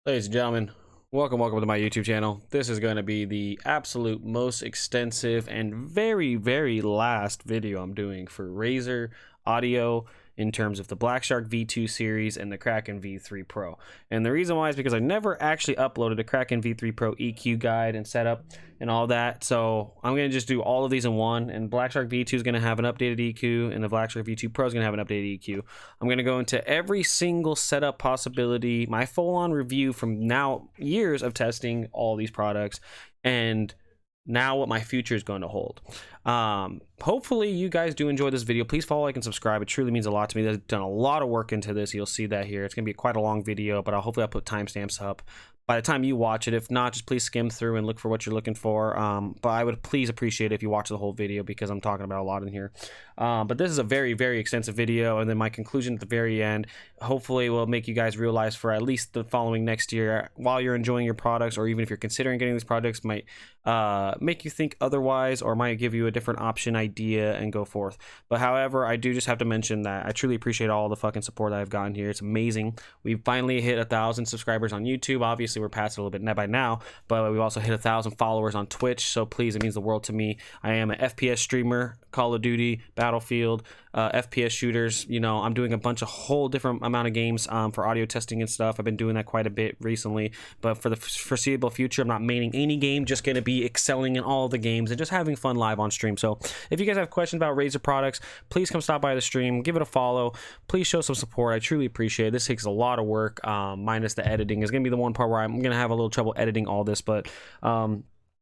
Ladies and gentlemen, welcome to my YouTube channel. This is going to be the absolute most extensive and very last video I'm doing for Razer audio in terms of the Blackshark V2 series and the Kraken V3 Pro. And the reason why is because I never actually uploaded a Kraken V3 Pro EQ guide and setup and all that. So I'm going to just do all of these in one, and Blackshark V2 is going to have an updated EQ and the Blackshark V2 Pro is going to have an updated EQ. I'm going to go into every single setup possibility, my full-on review from now years of testing all these products, and now what my future is going to hold. Hopefully you guys do enjoy this video. Please follow, like, and subscribe. It truly means a lot to me. I've done a lot of work into this. You'll see that here. It's gonna be quite a long video, but hopefully I'll put timestamps up by the time you watch it. If not, just please skim through and look for what you're looking for. But I would please appreciate it if you watch the whole video, because I'm talking about a lot in here. But this is a very extensive video, and then my conclusion at the very end hopefully will make you guys realize for at least the following next year, while you're enjoying your products, or even if you're considering getting these products, might make you think otherwise, or might give you a different option idea and go forth. But however, I do just have to mention that I truly appreciate all the fucking support that I've gotten here. It's amazing. We've finally hit 1,000 subscribers on YouTube. Obviously we're past it a little bit by now, but we've also hit 1,000 followers on Twitch, so please, it means the world to me. I am an FPS streamer, Call of Duty, Battlefield, FPS shooters. You know, I'm doing a bunch of whole different amount of games for audio testing and stuff. I've been doing that quite a bit recently, but for the foreseeable future, I'm not maining any game, just going to be excelling in all the games and just having fun live on stream. So if you guys have questions about Razer products, please come stop by the stream, give it a follow, please show some support. I truly appreciate it. This takes a lot of work, minus the editing is going to be the one part where I'm going to have a little trouble editing all this, but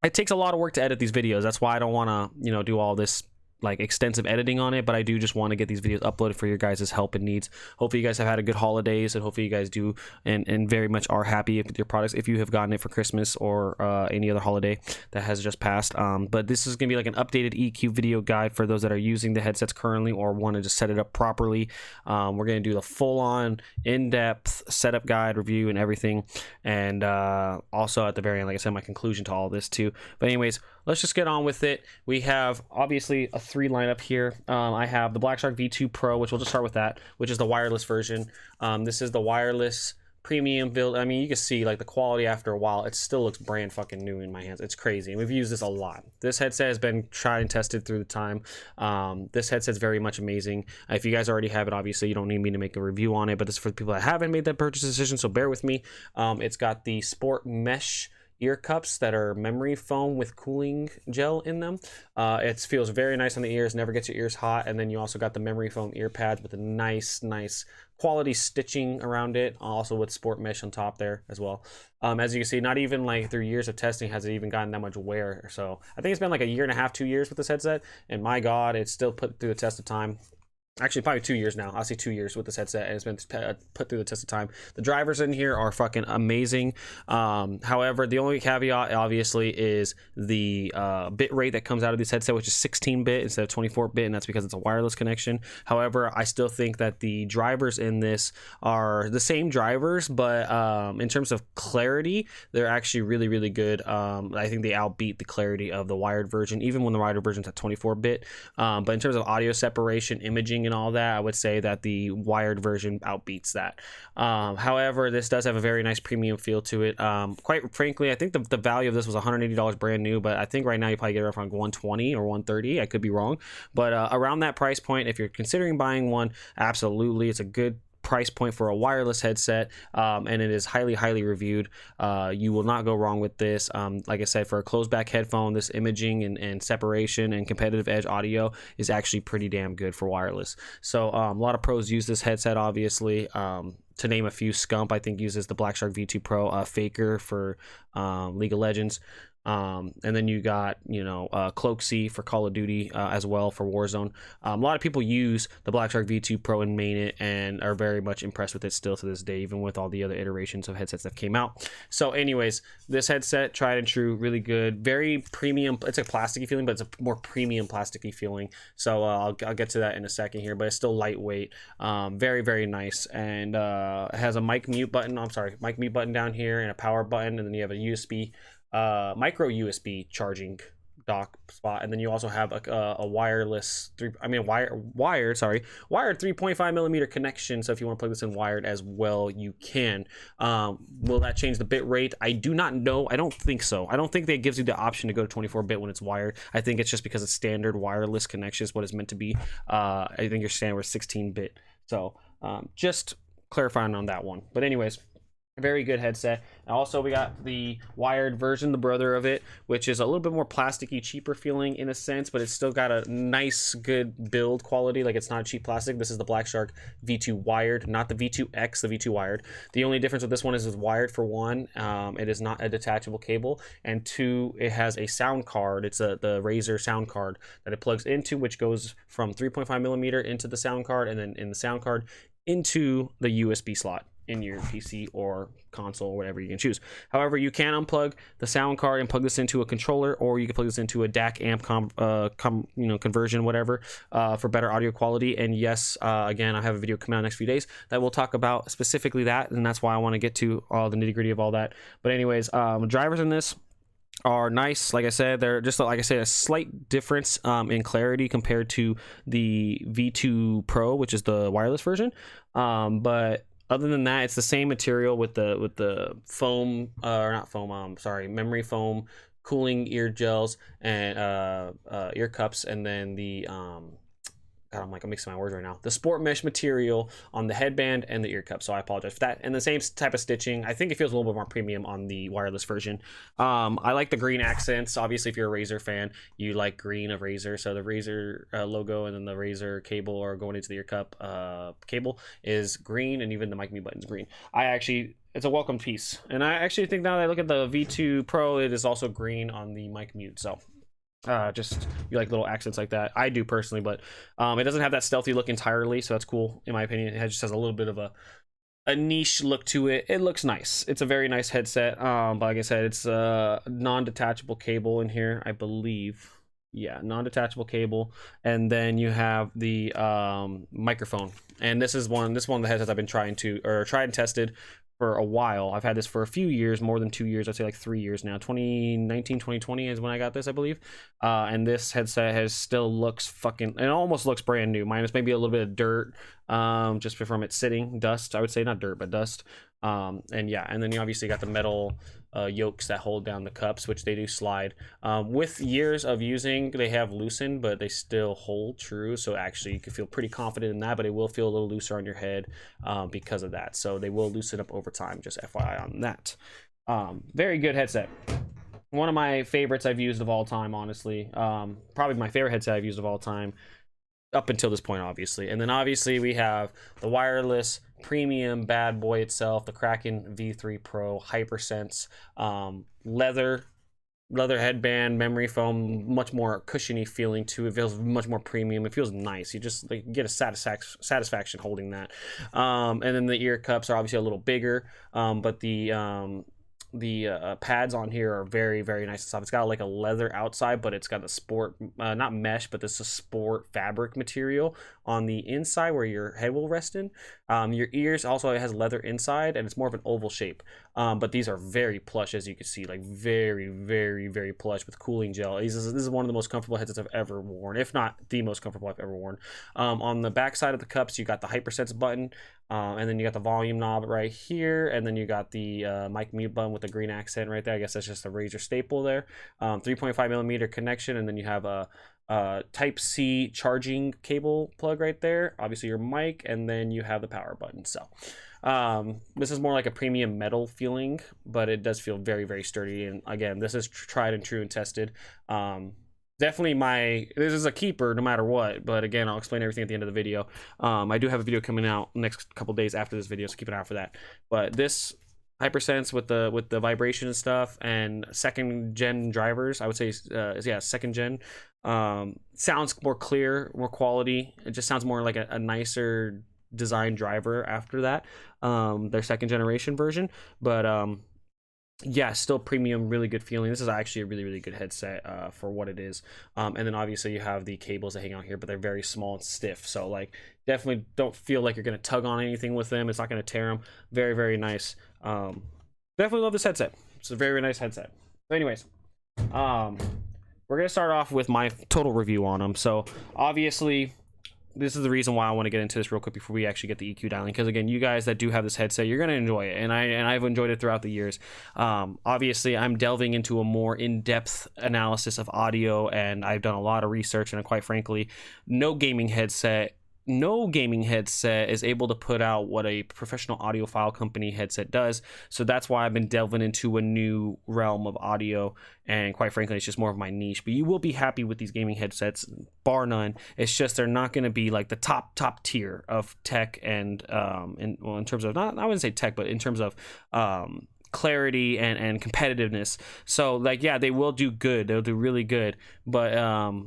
it takes a lot of work to edit these videos. That's why I don't want to, you know, do all this like extensive editing on it, but I do just want to get these videos uploaded for your guys' help and needs. Hopefully you guys have had a good holidays, and hopefully you guys do and very much are happy with your products if you have gotten it for Christmas or any other holiday that has just passed. But this is gonna be like an updated EQ video guide for those that are using the headsets currently or want to just set it up properly. We're gonna do the full-on in-depth setup guide, review, and everything, and also at the very end, like I said, my conclusion to all this too. But anyways, let's just get on with it. We have obviously a 3 lineup here. I have the Blackshark V2 Pro, which we'll just start with that, which is the wireless version. This is the wireless premium build. I mean, you can see like the quality after a while, it still looks brand fucking new in my hands. It's crazy. We've used this a lot. This headset has been tried and tested through the time. This headset's very much amazing. If you guys already have it, obviously you don't need me to make a review on it, but this is for the people that haven't made that purchase decision, so bear with me. It's got the sport mesh ear cups that are memory foam with cooling gel in them. It feels very nice on the ears, never gets your ears hot. And then you also got the memory foam ear pads with a nice quality stitching around it, also with sport mesh on top there as well. As you can see, not even like through years of testing has it even gotten that much wear. So I think it's been like a year and a half, 2 years with this headset, and my god, it's still put through the test of time. Actually, probably 2 years now. I'll say 2 years with this headset, and it's been put through the test of time. The drivers in here are fucking amazing. However, the only caveat, obviously, is the bit rate that comes out of this headset, which is 16-bit instead of 24-bit, and that's because it's a wireless connection. However, I still think that the drivers in this are the same drivers, but in terms of clarity, they're actually really good. I think they outbeat the clarity of the wired version, even when the wired version's at 24-bit. But in terms of audio separation, imaging, and all that, I would say that the wired version outbeats that. However, this does have a very nice premium feel to it. Quite frankly, I think the value of this was $180 brand new, but I think right now you probably get it around 120 or 130. I could be wrong, but around that price point, if you're considering buying one, absolutely, it's a good price point for a wireless headset, and it is highly reviewed. You will not go wrong with this. Like I said, for a closed back headphone, this imaging and separation and competitive edge audio is actually pretty damn good for wireless. So a lot of pros use this headset, obviously. To name a few, Scump I think uses the Blackshark V2 Pro, Faker for League of Legends. And then you got, you know, Cloaksy for Call of Duty as well for Warzone. A lot of people use the Blackshark V2 Pro and main it and are very much impressed with it still to this day, even with all the other iterations of headsets that came out. So anyways, this headset, tried and true, really good, very premium. It's a plasticky feeling, but it's a more premium plasticky feeling. So I'll get to that in a second here, but it's still lightweight, very nice, and it has a mic mute button. Mic mute button down here and a power button, and then you have a USB micro USB charging dock spot, and then you also have a wireless wired 3.5 millimeter connection. So if you want to plug this in wired as well, you can. Will that change the bit rate? I do not know. I don't think so. I don't think that gives you the option to go to 24-bit when it's wired. I think it's just because it's standard wireless connection is what it's meant to be. I think your standard was 16-bit. So just clarifying on that one. But anyways, very good headset. And also we got the wired version, the brother of it, which is a little bit more plasticky, cheaper feeling in a sense, but it's still got a nice, good build quality. Like, it's not cheap plastic. This is the Blackshark V2 wired, not the V2X, the V2 wired. The only difference with this one is it's wired for one. It is not a detachable cable, and two, it has a sound card. It's the Razer sound card that it plugs into, which goes from 3.5 millimeter into the sound card, and then in the sound card into the USB slot in your PC or console, or whatever you can choose. However, you can unplug the sound card and plug this into a controller, or you can plug this into a DAC amp conversion, whatever, for better audio quality. And yes, again, I have a video coming out in the next few days that will talk about specifically that, and that's why I want to get to all the nitty-gritty of all that. But anyways, drivers in this are nice. Like I said, they're just, like I said, a slight difference in clarity compared to the V2 Pro, which is the wireless version. But other than that, it's the same material with the foam, or not foam, memory foam, cooling ear gels, and ear cups, and then the God, I'm mixing my words right now. The sport mesh material on the headband and the ear cup. So I apologize for that. And the same type of stitching. I think it feels a little bit more premium on the wireless version. I like the green accents. Obviously, if you're a Razer fan, you like green of Razer. So the Razer logo and then the Razer cable, or going into the ear cup cable, is green, and even the mic mute button is green. It's a welcome piece. And I actually think, now that I look at the V2 Pro, it is also green on the mic mute. So just, you like little accents like that. I do personally, but it doesn't have that stealthy look entirely, so that's cool in my opinion. It just has a little bit of a niche look to it. It looks nice. It's a very nice headset. But like I said, it's a non-detachable cable in here, I believe. Yeah, non-detachable cable, and then you have the microphone. And this is one of the headsets I've been tried and tested for a while. I've had this for a few years, more than 2 years. I'd say like 3 years now. 2019, 2020 is when I got this, I believe. And this headset still looks it almost looks brand new, minus maybe a little bit of dirt, just from it sitting, dust, I would say, not dirt, but dust. And yeah, and then you obviously got the metal yokes that hold down the cups, which they do slide. With years of using, they have loosened, but they still hold true. So actually, you can feel pretty confident in that, but it will feel a little looser on your head because of that. So they will loosen up over time, just FYI on that. Very good headset. One of my favorites I've used of all time, honestly. Probably my favorite headset I've used of all time, up until this point, obviously. And then obviously we have the wireless premium bad boy itself, the Kraken V3 Pro Hypersense, leather headband, memory foam, much more cushiony feeling to it. Feels much more premium. It feels nice. You just get a satisfaction holding that. And then the ear cups are obviously a little bigger, but the pads on here are very, very nice and soft. It's got like a leather outside, but it's got a sport, not mesh, but this is sport fabric material on the inside where your head will rest in. Your ears also has leather inside, and it's more of an oval shape. But these are very plush, as you can see, like very, very, very plush with cooling gel. This is one of the most comfortable headsets I've ever worn, if not the most comfortable I've ever worn. On the back side of the cups, you got the Hypersense button, and then you got the volume knob right here, and then you got the mic mute button with the green accent right there. I guess that's just a Razer staple there. 3.5 millimeter connection, and then you have a Type-C charging cable plug right there, obviously your mic, and then you have the power button. So this is more like a premium metal feeling, but it does feel very, very sturdy. And again, this is tried and true and tested. Definitely this is a keeper no matter what, but again, I'll explain everything at the end of the video. I do have a video coming out next couple days after this video, so keep an eye out for that. But this Hypersense with the vibration and stuff, and second gen drivers, I would say, yeah, second gen, sounds more clear, more quality. It just sounds more like a nicer design driver after that, their second generation version. But yeah, still premium, really good feeling. This is actually a really, really good headset for what it is. And then obviously you have the cables that hang out here, but they're very small and stiff, so like definitely don't feel like you're going to tug on anything with them. It's not going to tear them. Very, very nice. Definitely love this headset. It's a very nice headset. So anyways, we're gonna start off with my total review on them. So obviously, this is the reason why I want to get into this real quick before we actually get the EQ dialing, because again, you guys that do have this headset, you're going to enjoy it, and I've enjoyed it throughout the years. Obviously, I'm delving into a more in-depth analysis of audio, and I've done a lot of research, and quite frankly, no gaming headset is able to put out what a professional audiophile company headset does. So that's why I've been delving into a new realm of audio, and quite frankly, it's just more of my niche. But you will be happy with these gaming headsets, bar none. It's just they're not going to be like the top tier of tech, and in terms of, not, I wouldn't say tech, but in terms of clarity and competitiveness. So like, yeah, they will do good, they'll do really good, but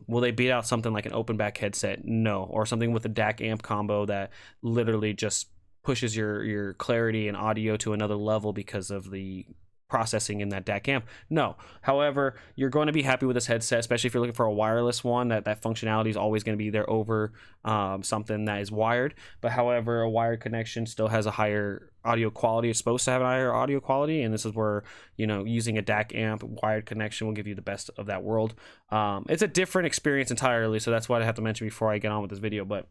will they beat out something like an open back headset? No. Or something with a DAC amp combo that literally just pushes your clarity and audio to another level because of the processing in that DAC amp? No. However, you're going to be happy with this headset, especially if you're looking for a wireless one. That functionality is always going to be there over something that is wired. But however, a wired connection still has a higher audio quality. It's supposed to have a higher audio quality, and this is where, you know, using a DAC amp wired connection will give you the best of that world. It's a different experience entirely, so that's what I have to mention before I get on with this video. But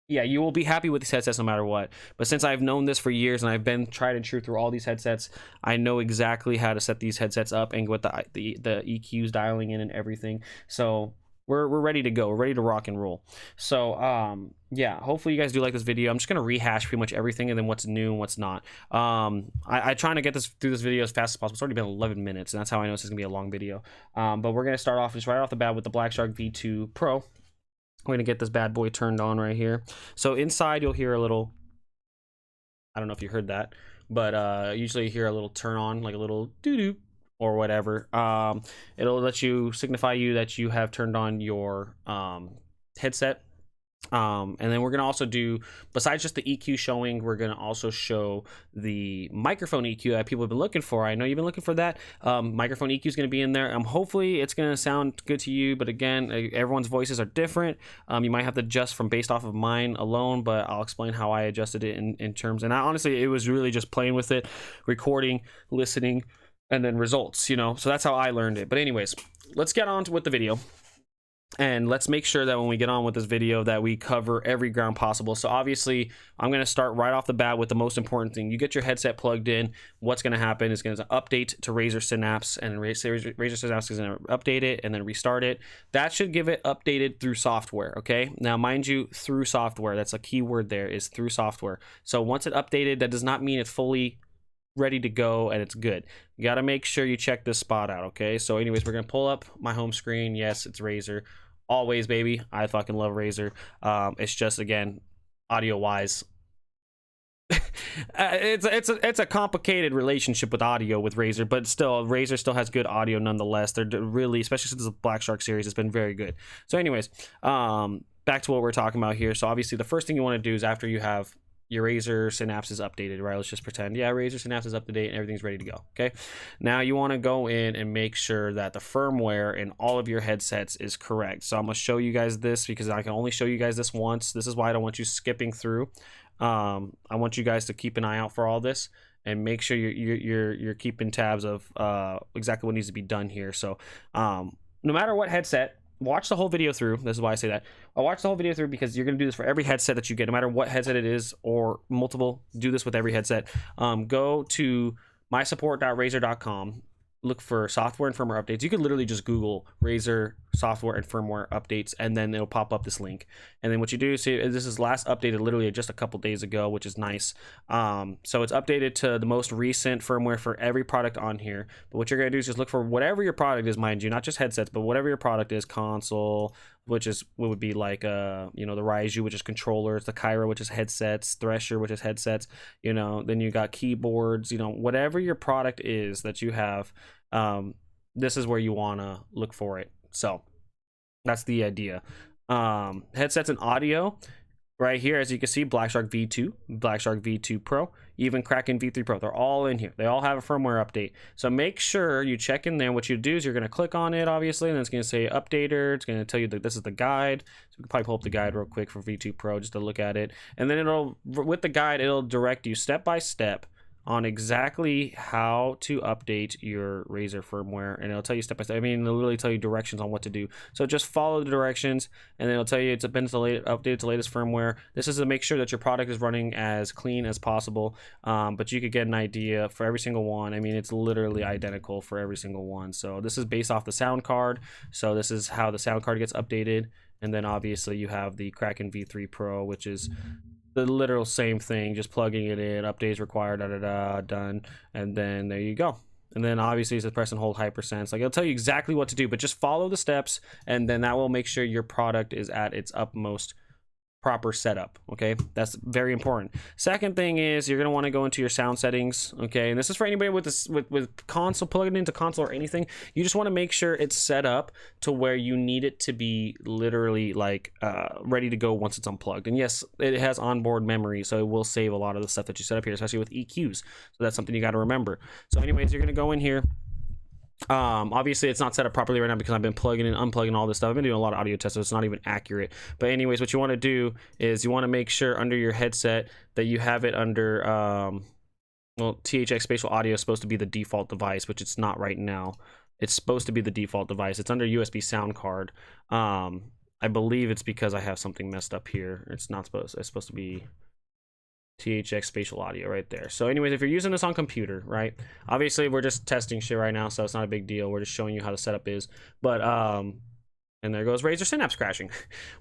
yeah, you will be happy with these headsets no matter what. But since I've known this for years and I've been tried and true through all these headsets, I know exactly how to set these headsets up and what the EQs dialing in and everything. So we're ready to go. We're ready to rock and roll. So yeah, hopefully you guys do like this video. I'm just gonna rehash pretty much everything and then what's new and what's not. I trying to get this through this video as fast as possible. It's already been 11 minutes, and that's how I know this is gonna be a long video. But we're gonna start off just right off the bat with the Blackshark V2 Pro. We're going to get this bad boy turned on right here. So inside you'll hear a little, I don't know if you heard that, but usually you hear a little turn on, like a little doo-doo or whatever. It'll let you signify you that you have turned on your headset. And then we're going to also do, besides just the EQ showing, we're going to also show the microphone EQ that people have been looking for. I know you've been looking for that. Microphone EQ is going to be in there. Hopefully it's going to sound good to you, but again, everyone's voices are different. You might have to adjust from based off of mine alone, but I'll explain how I adjusted it in terms. And honestly, it was really just playing with it, recording, listening, and then results, you know. So that's how I learned it. But anyways, let's get on with the video. And let's make sure that when we get on with this video that we cover every ground possible. So obviously, I'm going to start right off the bat with the most important thing. You get your headset plugged in. What's going to happen is going to update to Razer Synapse, and Razer Synapse is going to update it and then restart it. That should give it updated through software, okay? Now, mind you, through software. That's a key word there, is through software. So once it updated, that does not mean it's fully ready to go and it's good. You got to make sure you check this spot out, okay? So anyways, we're going to pull up my home screen. Yes, it's Razer. Always, baby. I fucking love Razer. It's just, again, audio wise, it's a complicated relationship with audio with Razer, but still, Razer still has good audio nonetheless. They're really, especially since the Blackshark series, it's been very good. So anyways, back to what we're talking about here. So obviously the first thing you want to do is, after you have your Razer Synapse is updated, right? Let's just pretend, yeah, Razer Synapse is up to date and everything's ready to go, okay? Now you want to go in and make sure that the firmware in all of your headsets is correct. So I'm going to show you guys this because I can only show you guys this once. This is why I don't want you skipping through. I want you guys to keep an eye out for all this and make sure you're keeping tabs of exactly what needs to be done here. So no matter what headset, watch the whole video through. This is why I say that. I'll watch the whole video through because you're going to do this for every headset that you get, no matter what headset it is or multiple. Do this with every headset. Go to mysupport.razer.com. Look for software and firmware updates. You could literally just Google Razer software and firmware updates, and then it'll pop up this link. And then what you do, see, this is last updated literally just a couple days ago, which is nice. So it's updated to the most recent firmware for every product on here. But what you're going to do is just look for whatever your product is, mind you, not just headsets, but whatever your product is. Console, which is what would be like you know, the Raiju, which is controllers, the Kyra, which is headsets, Thresher, which is headsets, you know, then you got keyboards, you know, whatever your product is that you have, this is where you want to look for it. So that's the idea. Headsets and audio right here, as you can see, Blackshark V2, Blackshark V2 Pro, even Kraken V3 Pro, they're all in here. They all have a firmware update. So make sure you check in there. What you do is you're going to click on it, obviously, and then it's going to say updater. It's going to tell you that this is the guide. So we can probably pull up the guide real quick for V2 Pro just to look at it. And then it'll, with the guide, it'll direct you step by step on exactly how to update your Razer firmware, and it'll tell you step by step. I mean, it'll literally tell you directions on what to do. So just follow the directions, and then it'll tell you it's been updated to latest firmware. This is to make sure that your product is running as clean as possible. But you could get an idea for every single one. I mean, it's literally identical for every single one. So this is based off the sound card. So this is how the sound card gets updated. And then obviously you have the Kraken V3 Pro, which is the literal same thing, just plugging it in, updates required, done, and then there you go. And then obviously it's a press and hold hypersense. Like, it'll tell you exactly what to do, but just follow the steps, and then that will make sure your product is at its utmost proper setup. Okay, that's very important. Second thing is you're going to want to go into your sound settings. Okay, and this is for anybody with this with console, plugging into console or anything. You just want to make sure it's set up to where you need it to be literally like ready to go once it's unplugged. And yes, it has onboard memory, so it will save a lot of the stuff that you set up here, especially with EQs. So that's something you got to remember. So anyways, you're going to go in here. Obviously it's not set up properly right now because I've been plugging and unplugging all this stuff. I've been doing a lot of audio tests, so it's not even accurate. But anyways, what you want to do is you want to make sure under your headset that you have it under well, THX spatial audio is supposed to be the default device, which it's not right now. It's supposed to be the default device. It's under USB sound card. I believe it's because I have something messed up here. It's supposed to be THX spatial audio right there. So anyways, if you're using this on computer, right, obviously we're just testing shit right now, so it's not a big deal. We're just showing you how the setup is. But and there goes Razer Synapse crashing.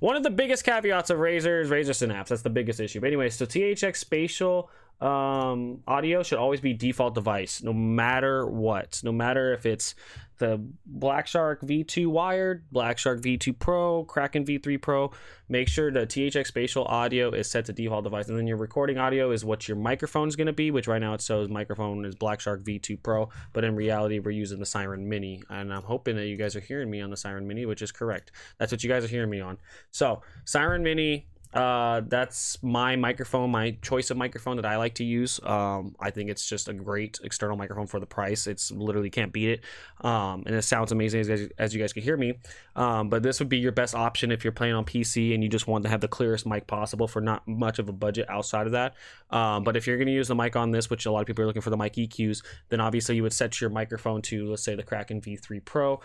One of the biggest caveats of Razer is Razer Synapse. That's the biggest issue. But anyways, so THX spatial audio should always be default device, no matter what. No matter if it's the Blackshark V2 wired, Blackshark V2 Pro, Kraken V3 Pro, make sure the THX spatial audio is set to default device. And then your recording audio is what your microphone is going to be, which right now it shows microphone is Blackshark V2 Pro, but in reality we're using the Siren Mini, and I'm hoping that you guys are hearing me on the Siren Mini, which is correct. That's what you guys are hearing me on. So Siren Mini, that's my microphone, my choice of microphone that I like to use. I think it's just a great external microphone for the price. It's literally can't beat it. And it sounds amazing as you guys can hear me. But this would be your best option if you're playing on PC and you just want to have the clearest mic possible for not much of a budget outside of that. But if you're going to use the mic on this, which a lot of people are looking for the mic EQs, then obviously you would set your microphone to, let's say, the Kraken V3 Pro.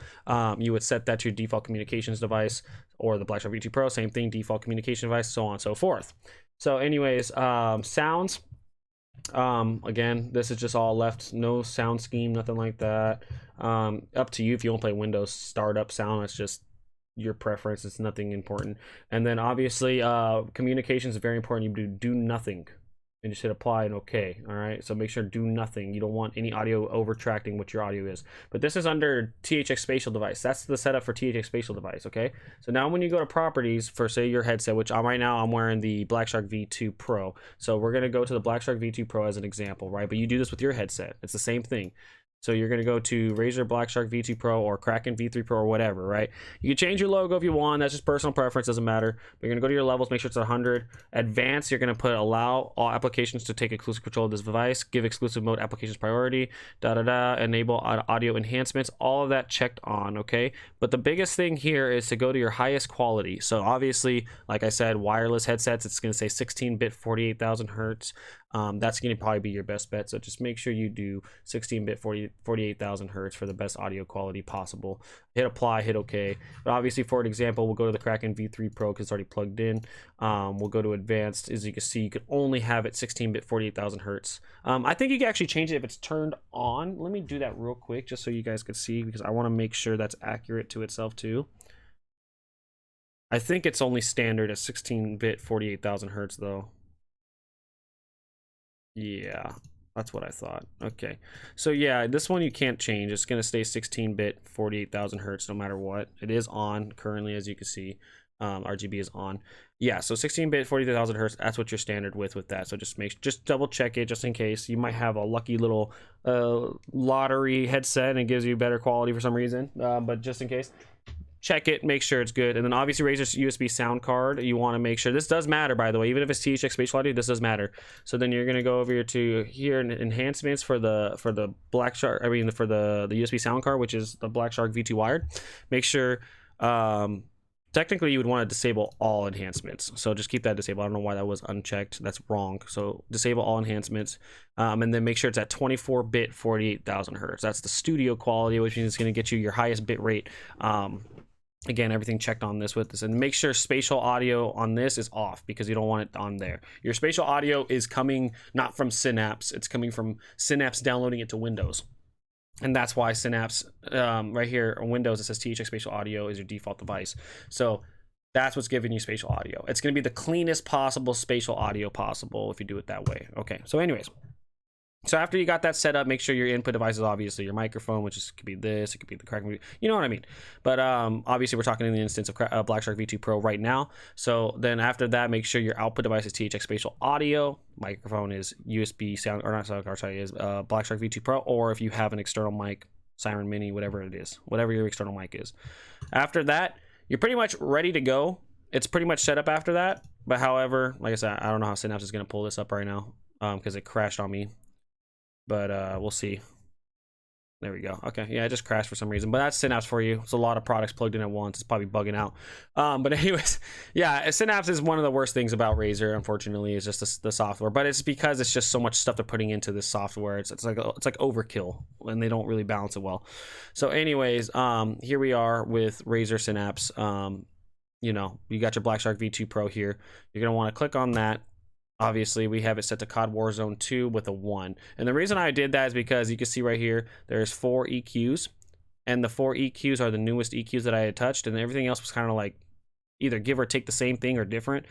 You would set that to your default communications device, or the Blackshark V2 Pro, same thing, default communication device, so on and so forth. So anyways, sounds, again, this is just all left, no sound scheme, nothing like that. Up to you if you want to play Windows startup sound. That's just your preference. It's nothing important. And then obviously communications is very important. You do nothing and just hit apply and okay. All right, so make sure do nothing. You don't want any audio overtracting what your audio is. But this is under THX spatial device. That's the setup for THX spatial device. Okay, so now when you go to properties for, say, your headset, which right now I'm wearing the Blackshark V2 Pro, so we're going to go to the Blackshark V2 Pro as an example, right? But you do this with your headset. It's the same thing. So you're going to go to Razer Blackshark V2 Pro or Kraken V3 Pro or whatever, right? You can change your logo if you want. That's just personal preference. Doesn't matter. But you're going to go to your levels. Make sure it's 100. Advanced, you're going to put allow all applications to take exclusive control of this device. Give exclusive mode applications priority. Enable audio enhancements. All of that checked on, okay? But the biggest thing here is to go to your highest quality. So obviously, like I said, wireless headsets, it's going to say 16-bit 48,000 hertz. That's going to probably be your best bet. So just make sure you do 16-bit 48,000 hertz for the best audio quality possible. Hit apply, hit okay. But obviously, for an example, we'll go to the Kraken V3 Pro because it's already plugged in. We'll go to advanced. As you can see, you can only have it 16-bit 48,000 hertz. I think you can actually change it if it's turned on. Let me do that real quick just so you guys can see, because I want to make sure that's accurate to itself too. I think it's only standard at 16-bit 48,000 hertz though. Yeah, that's what I thought. Okay, so yeah, this one you can't change. It's going to stay 16-bit 48,000 hertz no matter what. It is on currently, as you can see. RGB is on. Yeah, so 16-bit 48,000 hertz, that's what you're standard with that. So just double check it just in case. You might have a lucky little lottery headset and it gives you better quality for some reason, but just in case, check it, make sure it's good. And then obviously Razer's USB sound card, you want to make sure this does matter, by the way, even if it's THX spatial audio, this does matter. So then you're going to go over here to here in enhancements for the Blackshark, I mean for the USB sound card, which is the Blackshark V2 wired. Make sure technically you would want to disable all enhancements, so just keep that disabled. I don't know why that was unchecked. That's wrong. So disable all enhancements, and then make sure it's at 24-bit 48,000 hertz. That's the studio quality, which means it's going to get you your highest bit rate. Again, everything checked on this with this, and make sure spatial audio on this is off because you don't want it on there. Your spatial audio is coming not from Synapse, it's coming from Synapse downloading it to Windows. And that's why Synapse, right here on Windows, it says THX Spatial Audio is your default device. So that's what's giving you spatial audio. It's going to be the cleanest possible spatial audio possible if you do it that way. Okay, so anyways. So after you got that set up, make sure your input device is obviously your microphone, which is, could be this, it could be the Kraken, you know what I mean. But obviously we're talking in the instance of Blackshark V2 Pro right now. So then after that, make sure your output device is THX Spatial Audio, microphone is USB sound, or not sound card, sorry, is Blackshark V2 Pro, or if you have an external mic, Siren Mini, whatever it is, whatever your external mic is. After that, you're pretty much ready to go. It's pretty much set up after that. But however, like I said, I don't know how Synapse is going to pull this up right now because it crashed on me. But we'll see. There we go. Okay, yeah, it just crashed for some reason, but that's Synapse for you. It's a lot of products plugged in at once. It's probably bugging out. But anyways, yeah, Synapse is one of the worst things about Razer. Unfortunately, is just the software. But it's because it's just so much stuff they're putting into this software. It's like overkill, and they don't really balance it well. So, anyways, here we are with Razer Synapse. You know, you got your Blackshark V2 Pro here. You're gonna want to click on that. Obviously, we have it set to COD Warzone 2 with a 1. And the reason I did that is because you can see right here, there's 4 EQs. And the 4 EQs are the newest EQs that I had touched. And everything else was kind of like either give or take the same thing or different,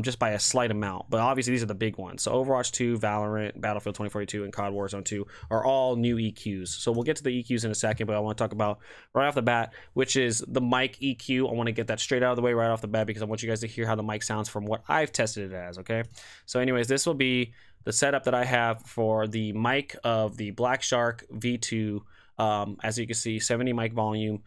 just by a slight amount. But obviously, these are the big ones. So Overwatch 2, Valorant, Battlefield 2042, and COD Warzone 2 are all new EQs. So we'll get to the EQs in a second, but I want to talk about right off the bat, which is the mic EQ. I want to get that straight out of the way right off the bat because I want you guys to hear how the mic sounds from what I've tested it as, okay? So anyways, this will be the setup that I have for the mic of the Blackshark V2. As you can see, 70 mic volume,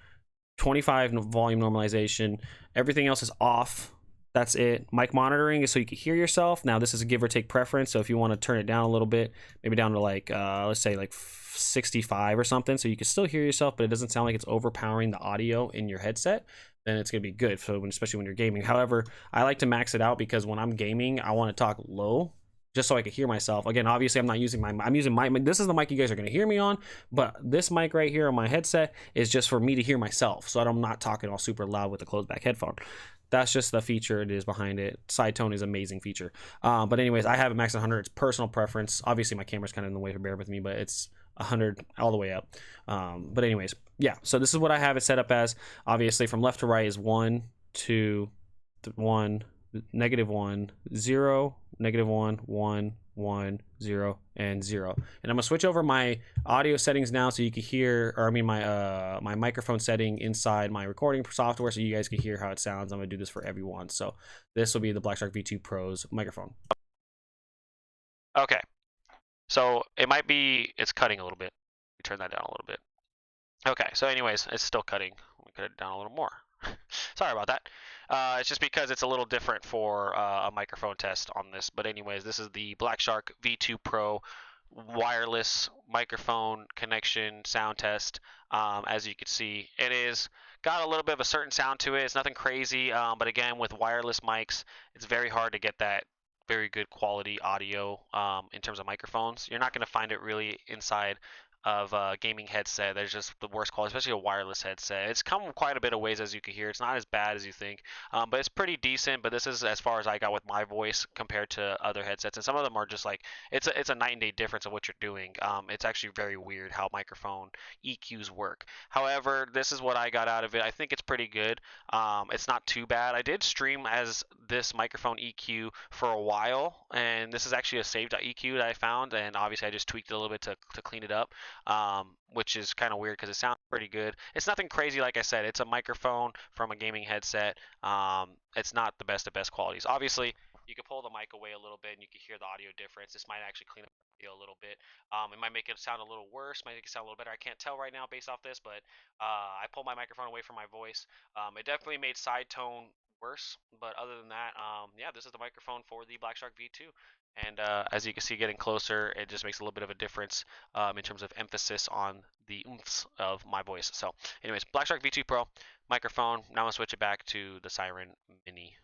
25 volume normalization. Everything else is off. That's it. Mic monitoring is so you can hear yourself. Now this is a give or take preference, so if you want to turn it down a little bit, maybe down to like let's say like 65 or something, so you can still hear yourself but it doesn't sound like it's overpowering the audio in your headset, then it's going to be good, so especially when you're gaming. However, I like to max it out because when I'm gaming I want to talk low just so I could hear myself. Again, obviously I'm not using I'm using my, this is the mic you guys are going to hear me on, but this mic right here on my headset is just for me to hear myself, so I'm not talking all super loud with a closed back headphone. That's just the feature it is behind it. Side tone is an amazing feature. But anyways, I have it max 100. It's personal preference. Obviously my camera's kind of in the way, to bear with me, but it's 100 all the way up. But anyways, yeah, so this is what I have it set up as. Obviously from left to right is 1, 2, 1, -1, 0, -1, 1, 1, 0, and 0. And I'm gonna switch over my audio settings now so you can hear, or I mean my my microphone setting inside my recording software so you guys can hear how it sounds. I'm gonna do this for everyone. So this will be the Blackshark V2 Pro's microphone. Okay, so it might be, it's cutting a little bit. We turn that down a little bit. Okay, so anyways, it's still cutting. We cut it down a little more. Sorry about that. It's just because it's a little different for a microphone test on this. But anyways, this is the Blackshark V2 Pro wireless microphone connection sound test. As you can see, it is got a little bit of a certain sound to it. It's nothing crazy, but again, with wireless mics, it's very hard to get that very good quality audio in terms of microphones. You're not going to find it really inside of a gaming headset. There's just the worst quality, especially a wireless headset. It's come quite a bit of ways, as you can hear. It's not as bad as you think, but it's pretty decent. But this is as far as I got with my voice compared to other headsets, and some of them are just like it's a night and day difference of what you're doing. It's actually very weird how microphone EQs work. However, this is what I got out of it. I think it's pretty good. It's not too bad. I did stream as this microphone EQ for a while, and this is actually a saved.eq that I found, and obviously I just tweaked it a little bit to clean it up. Which is kind of weird because it sounds pretty good. It's nothing crazy, like I said. It's a microphone from a gaming headset. It's not the best of best qualities. Obviously, you can pull the mic away a little bit and you can hear the audio difference. This might actually clean up the audio a little bit. It might make it sound a little worse, might make it sound a little better. I can't tell right now based off this, but I pulled my microphone away from my voice. It definitely made side tone worse, but other than that, yeah, this is the microphone for the Blackshark V2. And as you can see, getting closer, it just makes a little bit of a difference in terms of emphasis on the oomphs of my voice. So, anyways, Blackshark V2 Pro microphone. Now I'm gonna switch it back to the Siren Mini.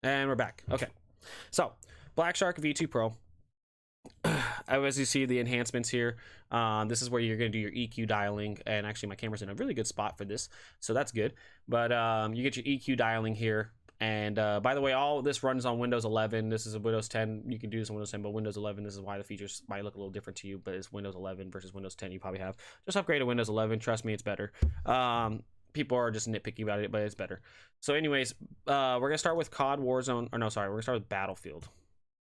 And we're back. Okay, so Blackshark V2 Pro. As you see the enhancements here, this is where you're going to do your EQ dialing, and actually my camera's in a really good spot for this, so that's good. But you get your EQ dialing here, and by the way, all this runs on Windows 11. This is a Windows 10. You can do this on Windows 10, but Windows 11, this is why the features might look a little different to you, but it's Windows 11 versus Windows 10. You probably have just upgrade to Windows 11. Trust me, it's better. People are just nitpicky about it, but it's better. So anyways, we're gonna start with COD Warzone, or no, sorry, we're gonna start with Battlefield.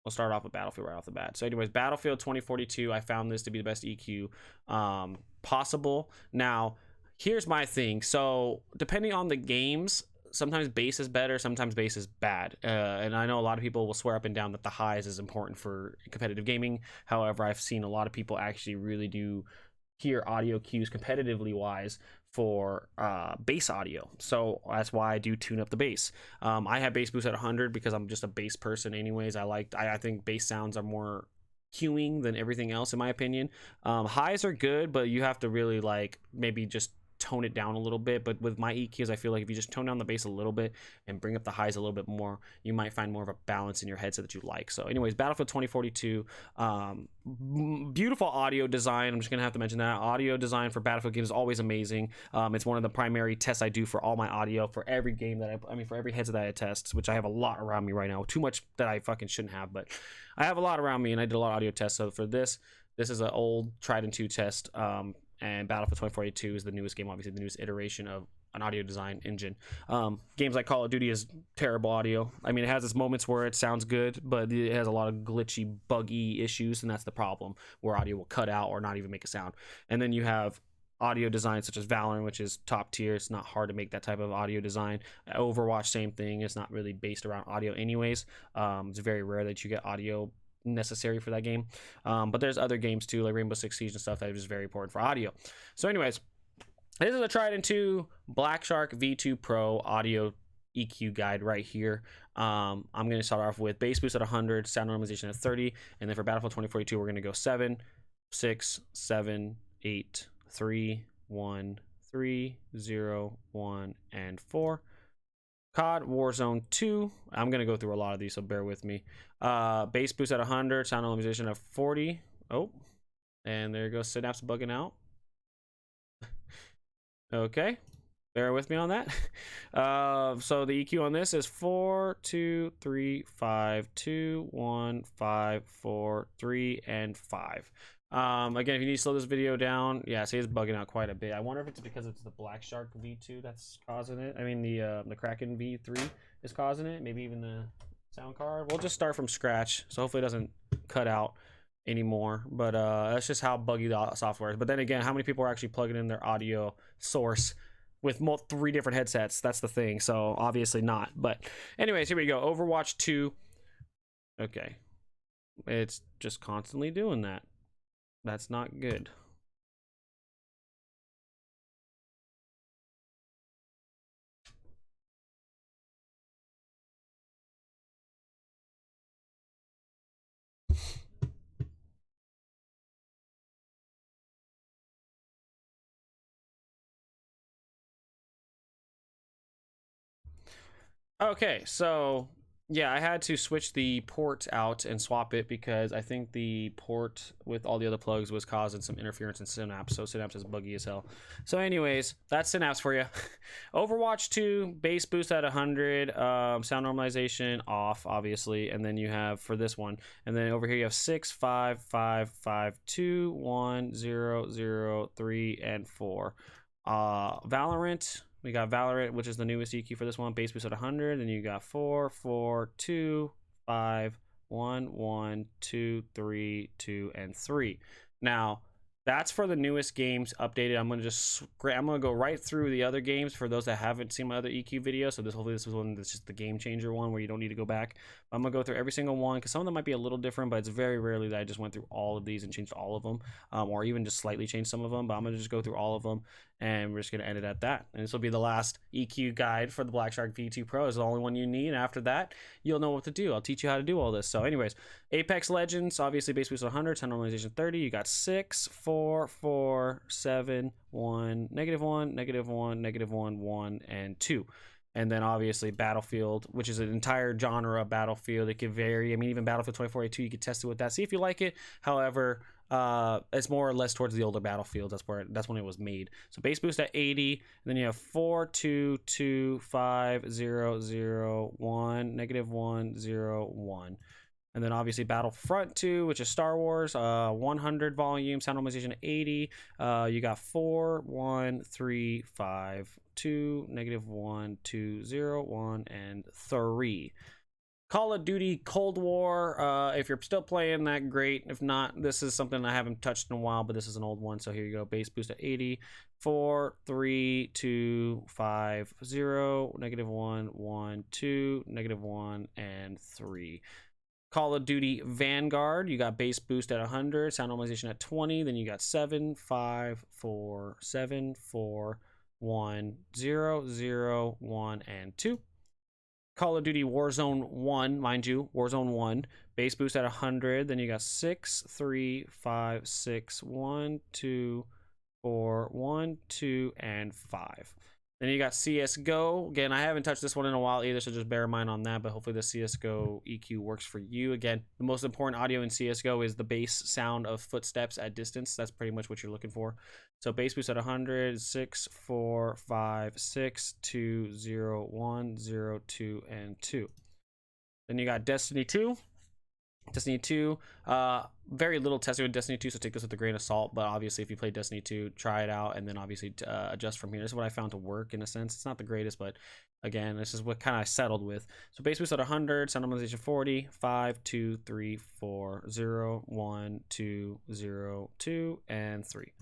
We'll start off with Battlefield right off the bat. So anyways, Battlefield 2042, I found this to be the best EQ possible. Now, here's my thing. So depending on the games, sometimes bass is better, sometimes bass is bad. And I know a lot of people will swear up and down that the highs is important for competitive gaming. However, I've seen a lot of people actually really do hear audio cues competitively wise for bass audio, so that's why I do tune up the bass. I have bass boost at 100 because I'm just a bass person anyways. I think bass sounds are more cueing than everything else in my opinion. Highs are good, but you have to really like maybe just tone it down a little bit. But with my EQs, I feel like if you just tone down the bass a little bit and bring up the highs a little bit more, you might find more of a balance in your headset that you like. So anyways, Battlefield 2042, beautiful audio design. I'm just gonna have to mention that audio design for Battlefield games is always amazing. It's one of the primary tests I do for all my audio for every game that I mean for every headset that I test, which I have a lot around me right now. Too much that I fucking shouldn't have, but I have a lot around me and I did a lot of audio tests. So for this is an old tried and true test. And Battlefield 2042 is the newest game, obviously the newest iteration of an audio design engine. Games like Call of Duty is terrible audio. I mean, it has its moments where it sounds good, but it has a lot of glitchy, buggy issues, and that's the problem, where audio will cut out or not even make a sound. And then you have audio design such as Valorant, which is top tier. It's not hard to make that type of audio design. Overwatch, same thing. It's not really based around audio anyways. It's very rare that you get audio necessary for that game, but there's other games too, like Rainbow Six Siege and stuff, that is very important for audio. So anyways, this is a tried and true Blackshark V2 Pro audio EQ guide right here. I'm going to start off with bass boost at 100, sound normalization at 30, and then for Battlefield 2042 we're going to go 7 6 7 8 3 1 3 0 1 and 4. COD Warzone 2. I'm going to go through a lot of these, so bear with me. Bass boost at 100, sound normalization at 40. Oh, and there goes Synapse bugging out. Okay, bear with me on that. So the EQ on this is 4 2 3 5 2 1 5 4 3 and 5. Again, if you need to slow this video down, yeah, see, it's bugging out quite a bit. I wonder if it's because it's the Blackshark V2 that's causing it. I mean, the Kraken V3 is causing it. Maybe even the sound card. We'll just start from scratch, so hopefully it doesn't cut out anymore. But that's just how buggy the software is. But then again, how many people are actually plugging in their audio source with 3 different headsets? That's the thing. So obviously not. But anyways, here we go. Overwatch 2. Okay, it's just constantly doing that. That's not good. Okay, so yeah, I had to switch the port out and swap it because I think the port with all the other plugs was causing some interference in Synapse, so Synapse is buggy as hell. So anyways, that's Synapse for you. Overwatch 2, bass boost at 100, sound normalization off, obviously, and then you have for this one, and then over here you have 6 5 5 5 2 1 0 0 3 and 4. Valorant, we got Valorant, which is the newest EQ for this one, bass boost at 100, and you got 4 4 2 5 1 1 2 3 2 and 3. Now that's for the newest games updated. I'm gonna go right through the other games for those that haven't seen my other EQ video. So hopefully this is one that's just the game changer one where you don't need to go back. I'm gonna go through every single one because some of them might be a little different, but it's very rarely that I just went through all of these and changed all of them, or even just slightly changed some of them. But I'm gonna just go through all of them And we're just going to end it at that. And this will be the last EQ guide for the Blackshark V2 Pro. It's the only one you need. And after that, you'll know what to do. I'll teach you how to do all this. So anyways, Apex Legends, obviously base boost 100, sound normalization 30. You got 6, 4, 4, 7, 1, -1, -1, -1, 1, and 2. And then obviously Battlefield, which is an entire genre of Battlefield. It can vary. I mean, even Battlefield 2482, you can test it with that. See if you like it. However, it's more or less towards the older Battlefield. That's when it was made. So base boost at 80. And then you have 4, 2, 2, 5, 0, 0, 1, -1, 0, 1. And then obviously Battlefront 2, which is Star Wars, 100 volume, sound normalization at 80. You got 4, 1, 3, 5, 2, -1, 2, 0, 1, and 3. Call of Duty Cold War, if you're still playing that, great. If not, this is something I haven't touched in a while, but this is an old one. So here you go, base boost at 80. 4, 3, 2, 5, 0, -1, 1, 2, -1, and 3. Call of Duty Vanguard, you got base boost at 100, sound normalization at 20. Then you got 7, 5, 4, 7, 4, 1, 0, 0, 1, and 2. Call of Duty Warzone 1, mind you, Warzone 1, base boost at 100. Then you got 6, 3, 5, 6, 1, 2, 4, 1, 2, and 5. Then you got CSGO. Again, I haven't touched this one in a while either, so just bear in mind on that, but hopefully the CSGO EQ works for you. Again, the most important audio in CSGO is the bass sound of footsteps at distance. That's pretty much what you're looking for. So base boost at 100, 6, 4, 5, 6, 2, 0, 1, 0, 2, and 2. Then you got Destiny 2. Destiny 2, very little testing with Destiny 2, so take this with a grain of salt, but obviously if you play Destiny 2, try it out and then obviously adjust from here. This is what I found to work in a sense. It's not the greatest, but again, this is what kind of I settled with. So base boost at 100, sound normalization 40, 5, 2, 3, 4, 0, 1, 2, 0, 2, and 3.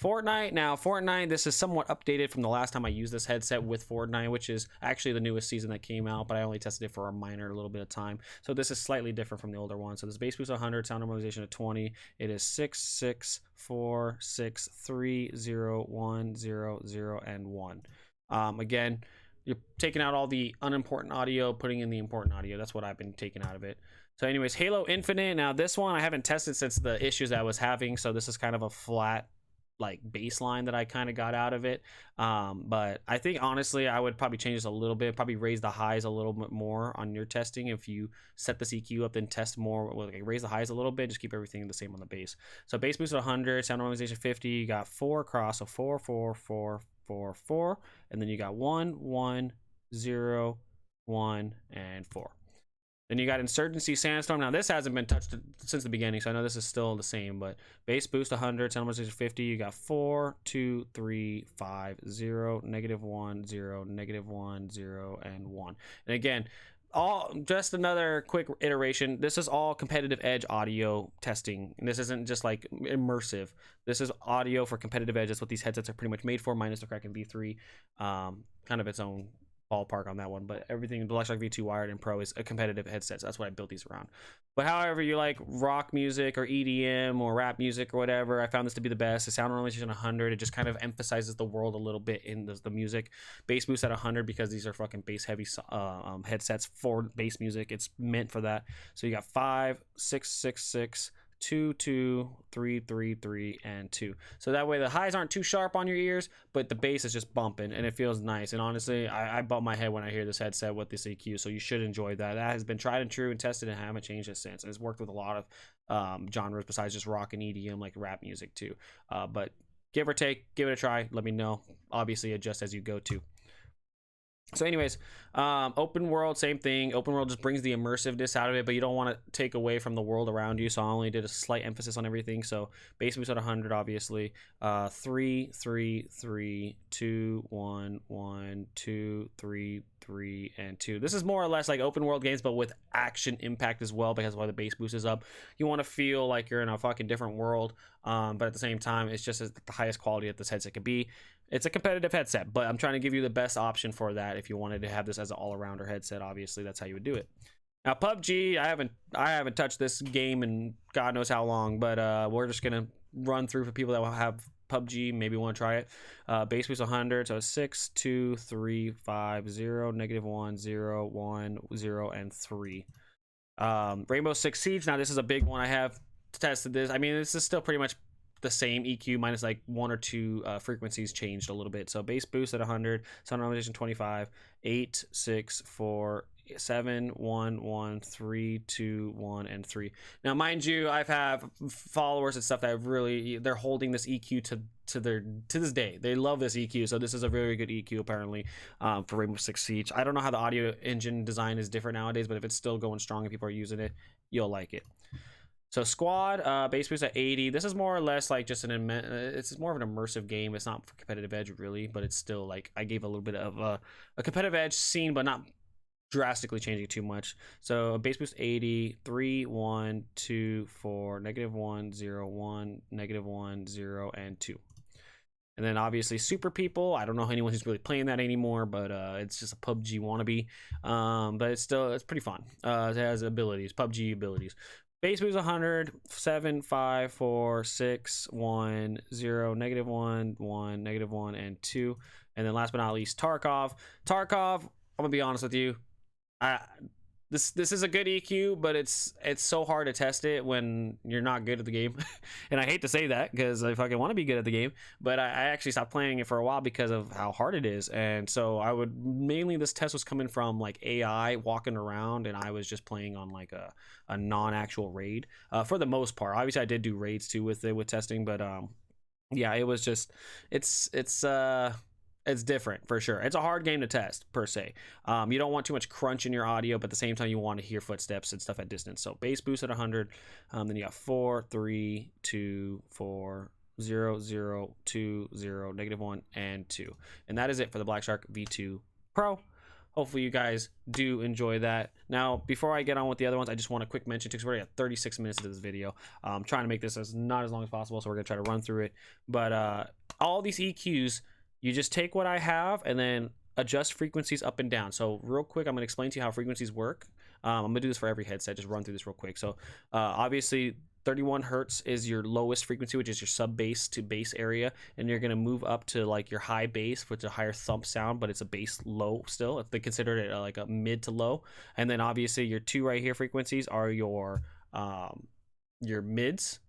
Fortnite. Now, Fortnite, this is somewhat updated from the last time I used this headset with Fortnite, which is actually the newest season that came out, but I only tested it for a little bit of time. So this is slightly different from the older one. So this base boost 100, sound normalization at 20. It is 6, 6, 4, 6, 3, 0, 1, 0, 0, and 1. Again, you're taking out all the unimportant audio, putting in the important audio. That's what I've been taking out of it. So anyways, Halo Infinite. Now this one I haven't tested since the issues that I was having. So this is kind of a flat like baseline that I kind of got out of it, but I think honestly I would probably change this a little bit, probably raise the highs a little bit more on your testing. If you set the EQ up, then test more, like raise the highs a little bit, just keep everything the same on the bass. So bass boost at 100, sound normalization 50. You got 4 across, so 4, 4, 4, 4, 4, and then you got 1, 1, 0, 1, and 4. Then you got Insurgency Sandstorm. Now this hasn't been touched since the beginning, so I know this is still the same, but base boost 100, sound normalization 50. You got 4, 2, 3, 5, 0, -1, 0, -1, 0, and 1. And again, all just another quick iteration. This is all competitive edge audio testing, and this isn't just like immersive. This is audio for competitive edge. That's what these headsets are pretty much made for, minus the Kraken V3. Kind of its own ballpark on that one, but everything Blackshark V2 wired and Pro is a competitive headset, so that's what I built these around. But however you like rock music or EDM or rap music or whatever, I found this to be the best. The sound normalization 100, it just kind of emphasizes the world a little bit in the music. Bass boost at 100 because these are fucking bass heavy headsets for bass music. It's meant for that. So you got 5, 6, 6, 6, 2, 2, 3, 3, 3, and 2. So that way the highs aren't too sharp on your ears, but the bass is just bumping and it feels nice. And honestly, I bump my head when I hear this headset with this EQ, so you should enjoy that. That has been tried and true and tested, and I haven't changed it since. And it's worked with a lot of genres besides just rock and EDM, like rap music too. But give or take, give it a try. Let me know. Obviously, adjust as you go too. So anyways, open world, same thing. Open world just brings the immersiveness out of it, but you don't want to take away from the world around you, so I only did a slight emphasis on everything. So base boost at 100, obviously. 3, 3, 3, 2, 1, 1, 2, 3, 3, and 2. This is more or less like open world games, but with action impact as well, because why the base boost is up. You want to feel like you're in a fucking different world, but at the same time, it's just the highest quality that this headset could be. It's a competitive headset, but I'm trying to give you the best option for that. If you wanted to have this as an all-arounder headset, obviously that's how you would do it. Now PUBG, I haven't touched this game in God knows how long, but we're just gonna run through for people that will have PUBG, maybe want to try it. Bass boost 100, so it's 6, 2, 3, 5, 0, -1, 0, 1, 0, and 3. Rainbow Six Siege, now this is a big one. I have tested this. I mean, this is still pretty much the same EQ minus like 1 or 2 frequencies changed a little bit. So bass boost at 100, sound normalization 25, 8, 6, 4, 7, 1, 1, 3, 2, 1, and 3. Now, mind you, I have followers and stuff that have they're holding this EQ to this day. They love this EQ, so this is a very good EQ apparently for Rainbow Six Siege. I don't know how the audio engine design is different nowadays, but if it's still going strong and people are using it, you'll like it. So squad, bass boost at 80. This is more or less like just it's more of an immersive game. It's not for competitive edge really, but it's still like I gave a little bit of a competitive edge scene, but not drastically changing too much. So bass boost 80, 3, 1, 2, 4, -1, 0, 1, -1, 0, and 2. And then obviously super people. I don't know anyone who's really playing that anymore, but it's just a PUBG wannabe. But it's pretty fun. It has abilities, PUBG abilities. Bass boost 100, 7, 5, 4, 6, 1, 0, -1, 1, -1, and 2. And then last but not least, Tarkov. Tarkov, I'm gonna be honest with you. This is a good EQ, but it's so hard to test it when you're not good at the game. And I hate to say that because I fucking want to be good at the game, but I actually stopped playing it for a while because of how hard it is. And so mainly this test was coming from like AI walking around, and I was just playing on like a non-actual raid for the most part. Obviously I did do raids too with testing, but yeah, it was just it's different for sure. It's a hard game to test per se. You don't want too much crunch in your audio, but at the same time you want to hear footsteps and stuff at distance. So bass boost at 100, then you got 4, 3, 2, 4, 0, 0, 2, 0, -1, and 2. And that is it for the Blackshark V2 Pro. Hopefully you guys do enjoy that. Now, before I get on with the other ones, I just want a quick mention because we're already at 36 minutes into this video. I'm trying to make this not as long as possible, so we're gonna try to run through it. But all these EQs, you just take what I have and then adjust frequencies up and down. So real quick, I'm going to explain to you how frequencies work. I'm going to do this for every headset, just run through this real quick. So obviously 31 hertz is your lowest frequency, which is your sub bass to bass area, and you're going to move up to like your high bass, which is a higher thump sound, but it's a bass low still, if they consider it like a mid to low. And then obviously your 2 right here frequencies are your mids,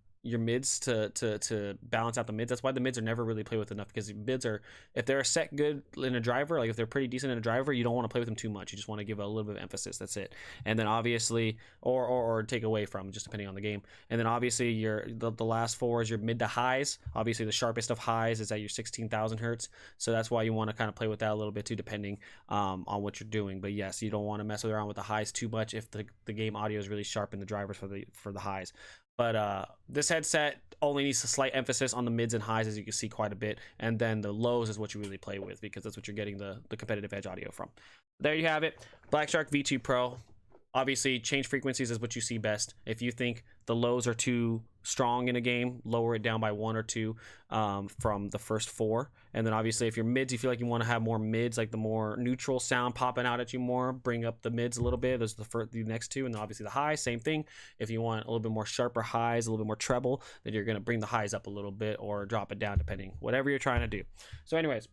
to balance out the mids. That's why the mids are never really played with enough, because mids are, if they're set good in a driver, like if they're pretty decent in a driver, you don't want to play with them too much. You just want to give a little bit of emphasis. That's it. And then obviously, or take away from, just depending on the game. And then obviously the last 4 is your mid to highs. Obviously the sharpest of highs is at your 16,000 hertz. So that's why you want to kind of play with that a little bit too, depending on what you're doing. But yes, you don't want to mess around with the highs too much if the game audio is really sharp in the drivers for the highs. But this headset only needs a slight emphasis on the mids and highs, as you can see quite a bit. And then the lows is what you really play with, because that's what you're getting the competitive edge audio from. There you have it. Blackshark V2 Pro. Obviously, change frequencies is what you see best. If you think the lows are too strong in a game, lower it down by 1 or 2 from the first 4. And then obviously, if your mids, you feel like you want to have more mids, like the more neutral sound popping out at you more, bring up the mids a little bit. Those are the next 2. And then obviously the highs, same thing. If you want a little bit more sharper highs, a little bit more treble, then you're going to bring the highs up a little bit or drop it down, depending, whatever you're trying to do. So anyways,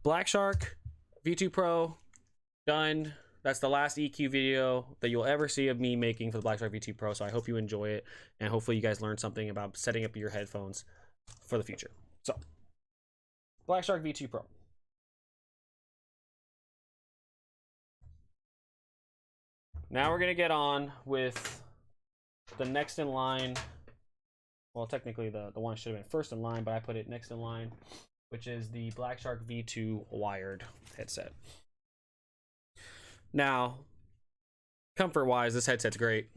Blackshark V2 Pro, done. That's the last EQ video that you'll ever see of me making for the Blackshark V2 Pro. So I hope you enjoy it, and hopefully you guys learned something about setting up your headphones for the future. So, Blackshark V2 Pro. Now we're gonna get on with the next in line. Well, technically the one should have been first in line, but I put it next in line, which is the Blackshark V2 wired headset. Now, comfort wise, this headset's great.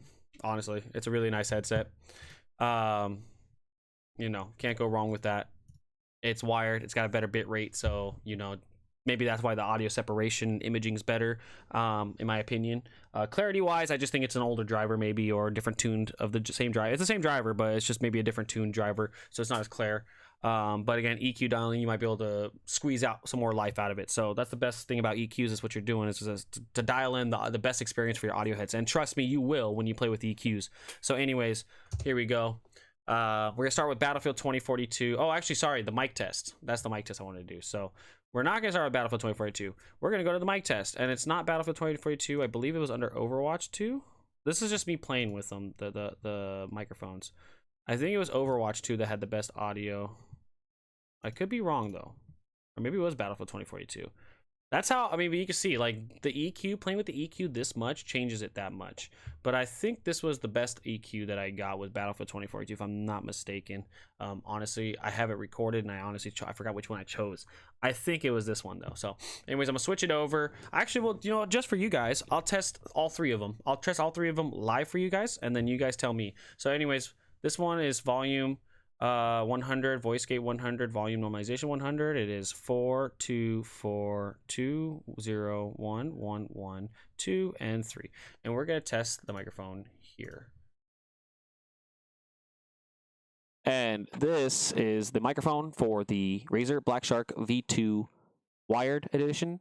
Honestly, it's a really nice headset. You know, can't go wrong with that. It's wired, it's got a better bit rate, so you know, maybe that's why the audio separation imaging is better, in my opinion. Clarity wise, I just think it's an older driver maybe, or a different tuned of the same driver. It's the same driver, but it's just maybe a different tuned driver, so it's not as clear. But again, EQ dialing, you might be able to squeeze out some more life out of it. So that's the best thing about EQs, is what you're doing is to dial in the best experience for your audio heads. And trust me, you will when you play with EQs. So anyways, here we go. We're gonna start with Battlefield 2042. Oh, actually, sorry, the mic test. That's the mic test I wanted to do. So we're not gonna start with Battlefield 2042. We're gonna go to the mic test, and it's not Battlefield 2042. I believe it was under Overwatch 2. This is just me playing with them, the microphones. I think it was Overwatch 2 that had the best audio. I could be wrong though, or maybe it was Battlefield 2042. That's how, I mean, you can see like the EQ, playing with the EQ this much changes it that much. But I think this was the best EQ that I got with Battlefield 2042, if I'm not mistaken. Honestly, I have it recorded, and I forgot which one I chose. I think it was this one though. So anyways, I'm gonna switch it over. Actually, well, you know, just for you guys, I'll test all three of them. I'll test all three of them live for you guys, and then you guys tell me. So anyways, this one is volume 100, voice gate 100, volume normalization 100. It is 424201112 and 3, and we're gonna test the microphone here. And this is the microphone for the Razer Blackshark V2 wired edition.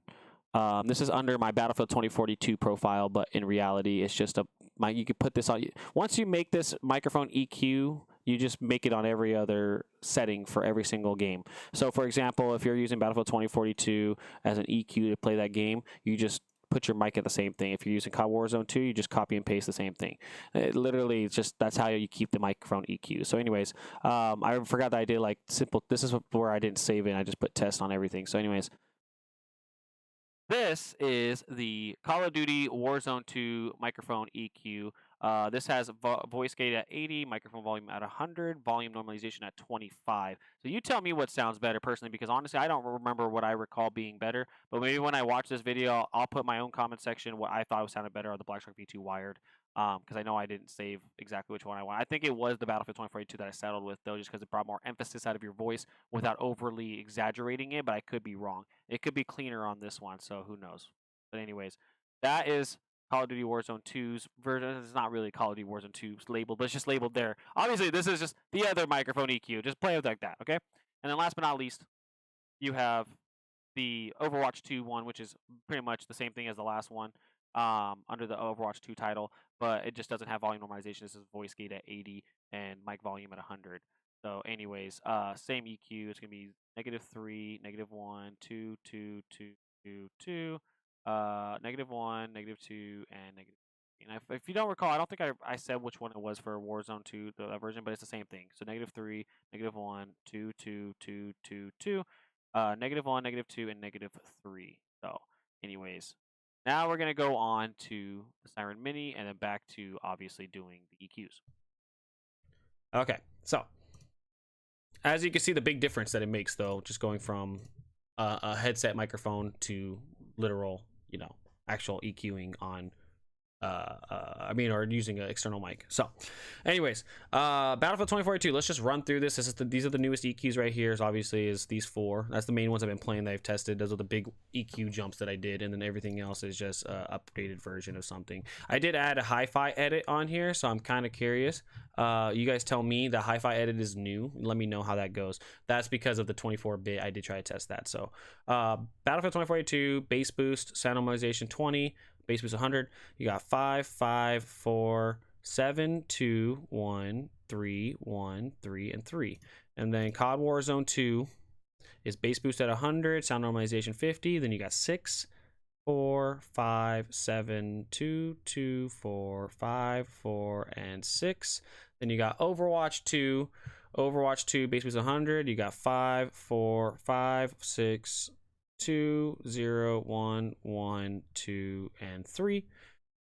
This is under my Battlefield 2042 profile, but in reality, it's just you could put this on. Once you make this microphone EQ, you just make it on every other setting for every single game. So, for example, if you're using Battlefield 2042 as an EQ to play that game, you just put your mic at the same thing. If you're using COD Warzone 2, you just copy and paste the same thing. Literally, it's just that's how you keep the microphone EQ. So, anyways, I forgot that I did like simple. This is where I didn't save it. I just put test on everything. So, anyways. This is the Call of Duty Warzone 2 microphone EQ. This has voice gate at 80, microphone volume at 100, volume normalization at 25. So you tell me what sounds better personally, because honestly, I don't remember what I recall being better. But maybe when I watch this video, I'll put my own comment section what I thought sounded better on the Blackshark V2 wired. Because I know I didn't save exactly which one I want. I think it was the Battlefield 2042 that I settled with, though, just because it brought more emphasis out of your voice without overly exaggerating it, but I could be wrong. It could be cleaner on this one, so who knows. But anyways, that is Call of Duty Warzone 2's version. It's not really Call of Duty Warzone 2's labeled, but it's just labeled there. Obviously, this is just the other microphone EQ. Just play with like that, okay? And then last but not least, you have the Overwatch 2 one, which is pretty much the same thing as the last one, under the Overwatch 2 title, but it just doesn't have volume normalization. This is voice gate at 80 and mic volume at 100. So anyways, same EQ. It's gonna be -3, -1, 2, 2, 2, 2, 2, -1, -2, and negative. And if you don't recall, I don't think I said which one it was for Warzone 2, the version, but it's the same thing. So -3, -1, 2, 2, 2, 2, 2, -1, -2, and -3. So anyways, now we're going to go on to the Siren Mini and then back to obviously doing the EQs. Okay, so as you can see, the big difference that it makes, though, just going from a headset microphone to literal, you know, actual EQing on or using an external mic. So anyways, Battlefield 2042, let's just run through this. These are the newest EQs right here. So obviously is these four. That's the main ones I've been playing that I've tested. Those are the big EQ jumps that I did, and then everything else is just an upgraded version of something. I did add a hi-fi edit on here, so I'm kind of curious. You guys tell me the hi-fi edit is new. Let me know how that goes. That's because of the 24-bit. I did try to test that. So Battlefield 2042, bass boost, sound normalization 20, bass boost 100. You got 5, 5, 4, 7, 2, 1, 3, 1, 3, and 3. And then COD Warzone 2 is bass boost at 100, sound normalization 50. Then you got 6, 4, 5, 7, 2, 2, 4, 5, 4, and 6. Then you got Overwatch 2. Overwatch 2 bass boost 100. You got 5, 4, 5, 6, 2, 0, 1, 1, 2, and 3.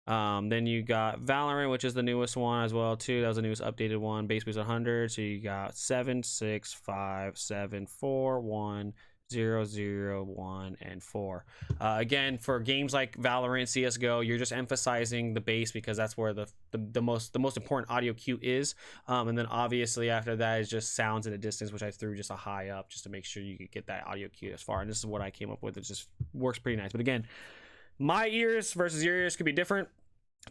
Then you got Valorant, which is the newest one as well too. That was the newest updated one. Base boost 100. So you got 7, 6, 5, 7, 4, 1, 0, 0, 1, and 4. Again, for games like Valorant, CS:GO, you're just emphasizing the bass because that's where the most important audio cue is. And then obviously after that is just sounds in a distance, which I threw just a high up just to make sure you could get that audio cue as far. And this is what I came up with. It just works pretty nice. But again, my ears versus your ears could be different.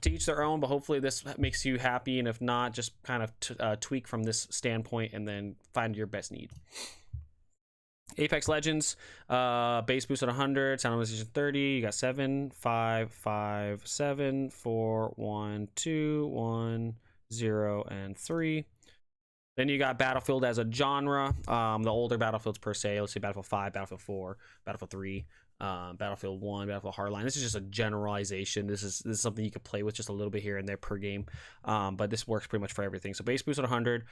To each their own, but hopefully this makes you happy. And if not, just kind of tweak from this standpoint and then find your best need. Apex Legends, bass boost at 100, sound normalization 30. You got 7, 5, 5, 7, 4, 1, 2, 1, 0, and 3. Then you got Battlefield as a genre. The older Battlefields per se. Let's say Battlefield 5, Battlefield 4, Battlefield 3, Battlefield 1, Battlefield Hardline. This is just a generalization. This is something you could play with just a little bit here and there per game. But this works pretty much for everything. So base boost at 100.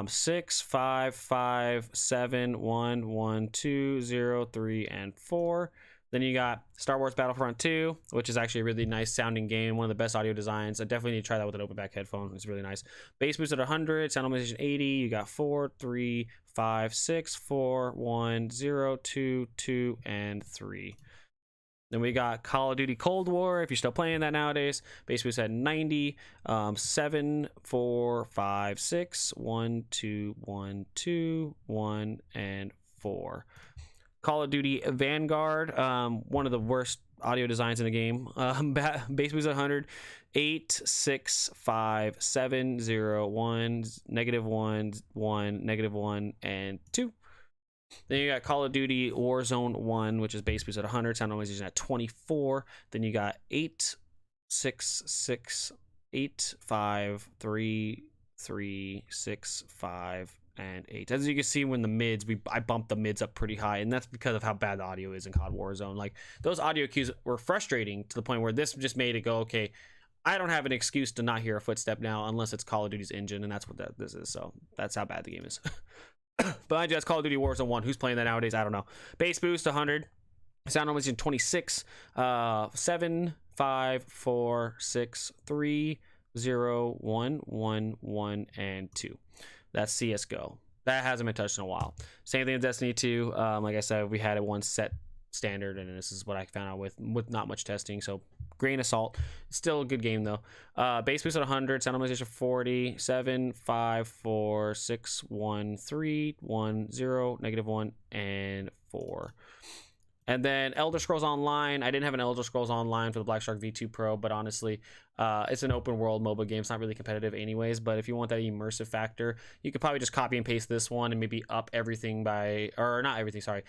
6, 5, 5, 7, 1, 1, 2, 0, 3, and 4. Then you got Star Wars Battlefront 2, which is actually a really nice sounding game. One of the best audio designs. I definitely need to try that with an open back headphone. It's really nice. Bass boost at 100, sound optimization 80. You got 4, 3, 5, 6, 4, 1, 0, 2, 2, and 3. Then we got Call of Duty Cold War, if you're still playing that nowadays. Bass boost at 90. 7, 4, 5, 6, 1, 2, 1, 2, 1, and 4. Call of Duty Vanguard, one of the worst audio designs in the game. Bass boost at 100. 8, 6, 5, 7, 0, 1, -1, 1, -1, and 2. Then you got Call of Duty Warzone 1, which is bass boost at 100, sound normalization at 24. Then you got 8, 6, 6, 8, 5, 3, 3, 6, 5, and 8. As you can see, when the mids, I bumped the mids up pretty high, and that's because of how bad the audio is in COD Warzone. Like, those audio cues were frustrating to the point where this just made it go, okay, I don't have an excuse to not hear a footstep now unless it's Call of Duty's engine, and that's what this is. So that's how bad the game is. But that's Call of Duty Warzone 1. Who's playing that nowadays? I don't know. Bass boost 100. Sound normalization 26. 7, 5, 4, 6, 3, 0, 1, 1, 1, and 2. That's CSGO. That hasn't been touched in a while. Same thing in Destiny 2. Like I said, we had it one set standard, and this is what I found out with not much testing. So grain of salt. Still a good game though. Bass boost at 100. Sound normalization 40. 7, 5, 4, 6, 1, 3, 1, 0, -1, and 4. And then Elder Scrolls Online. I didn't have an Elder Scrolls Online for the Blackshark V2 Pro, but honestly, it's an open world MOBA game. It's not really competitive anyways, but if you want that immersive factor, you could probably just copy and paste this one and maybe up everything by, or not everything, sorry,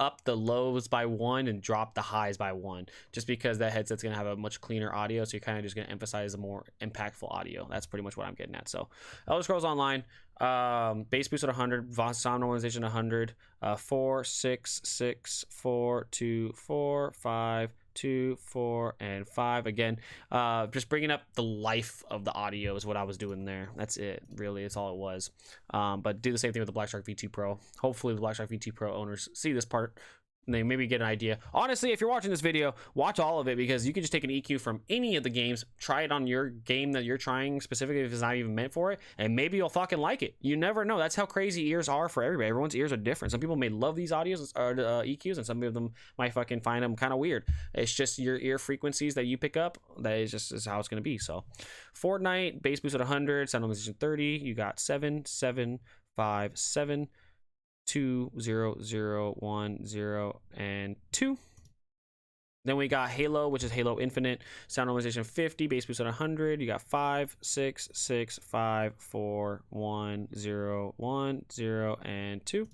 up the lows by 1 and drop the highs by 1, just because that headset's gonna have a much cleaner audio, so you're kind of just gonna emphasize a more impactful audio. That's pretty much what I'm getting at. So Elder Scrolls Online, bass boost at 100, sound normalization 100, 4, 6, 6, 4, 2, 4, 5, 2, 4, and 5. Again, just bringing up the life of the audio is what I was doing there. That's it, really. It's all it was. But do the same thing with the Blackshark V2 Pro. Hopefully the Blackshark V2 Pro owners see this part and they maybe get an idea. Honestly, if you're watching this video, watch all of it, because you can just take an EQ from any of the games, try it on your game that you're trying, specifically if it's not even meant for it, and maybe you'll fucking like it. You never know. That's how crazy ears are for everybody. Everyone's ears are different. Some people may love these audios or EQs, and some of them might fucking find them kind of weird. It's just your ear frequencies that you pick up. That is how it's going to be. So Fortnite, bass boost at 100, sound normalization 30. You got 7, 7, 5, 7, 2, 0, 0, 1, 0, and 2. Then we got Halo, which is Halo Infinite, sound normalization 50, bass boost at 100. You got 5, 6, 6, 5, 4, 1, 0, 1, 0, and 2.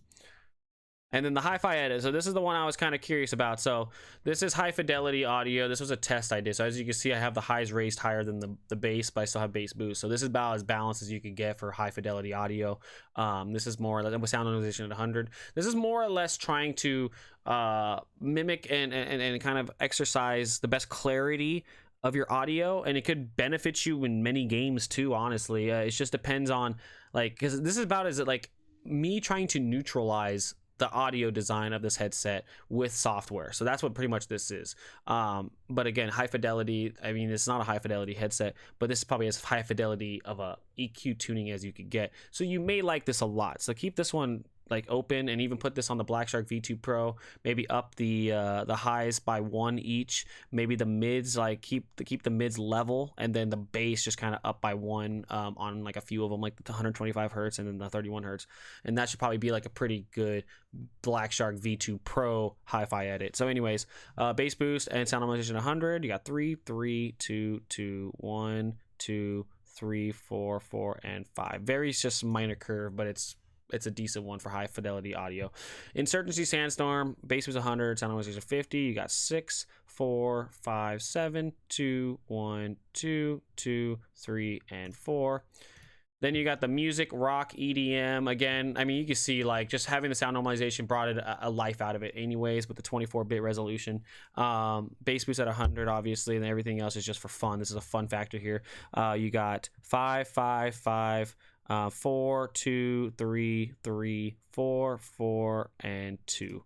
And then the hi-fi edit. So this is the one I was kind of curious about. So this is high fidelity audio. This was a test I did. So as you can see, I have the highs raised higher than the bass, but I still have bass boost. So this is about as balanced as you could get for high fidelity audio. This is more with sound normalization at 100. This is more or less trying to mimic and kind of exercise the best clarity of your audio, and it could benefit you in many games too, honestly. It just depends on, like, because this is about, is it like me trying to neutralize the audio design of this headset with software. So that's what pretty much this is. But again, high fidelity, I mean, it's not a high fidelity headset, but this is probably as high fidelity of a EQ tuning as you could get. So you may like this a lot. So keep this one like open, and even put this on the Blackshark V2 Pro. Maybe up the highs by 1 each. Maybe the mids, like keep the mids level, and then the bass just kind of up by 1 on like a few of them, like the 125 hertz and then the 31 hertz. And that should probably be like a pretty good Blackshark V2 Pro hi-fi edit. So anyways, bass boost and sound normalization 100. You got 3, 3, 2, 2, 1, 2, 3, 4, 4, and 5. Very just minor curve, but it's a decent one for high fidelity audio. Insurgency Sandstorm, bass was 100, sound normalization 50. You got 6, 4, 5, 7, 2, 1, 2, 2, 3, and 4. Then you got the music, rock, EDM. Again, I mean, you can see like just having the sound normalization brought it a life out of it anyways with the 24-bit resolution. Bass boost at 100, obviously, and everything else is just for fun. This is a fun factor here. You got 5, 5, 5, 4, 2, 3, 3, 4, 4, and 2.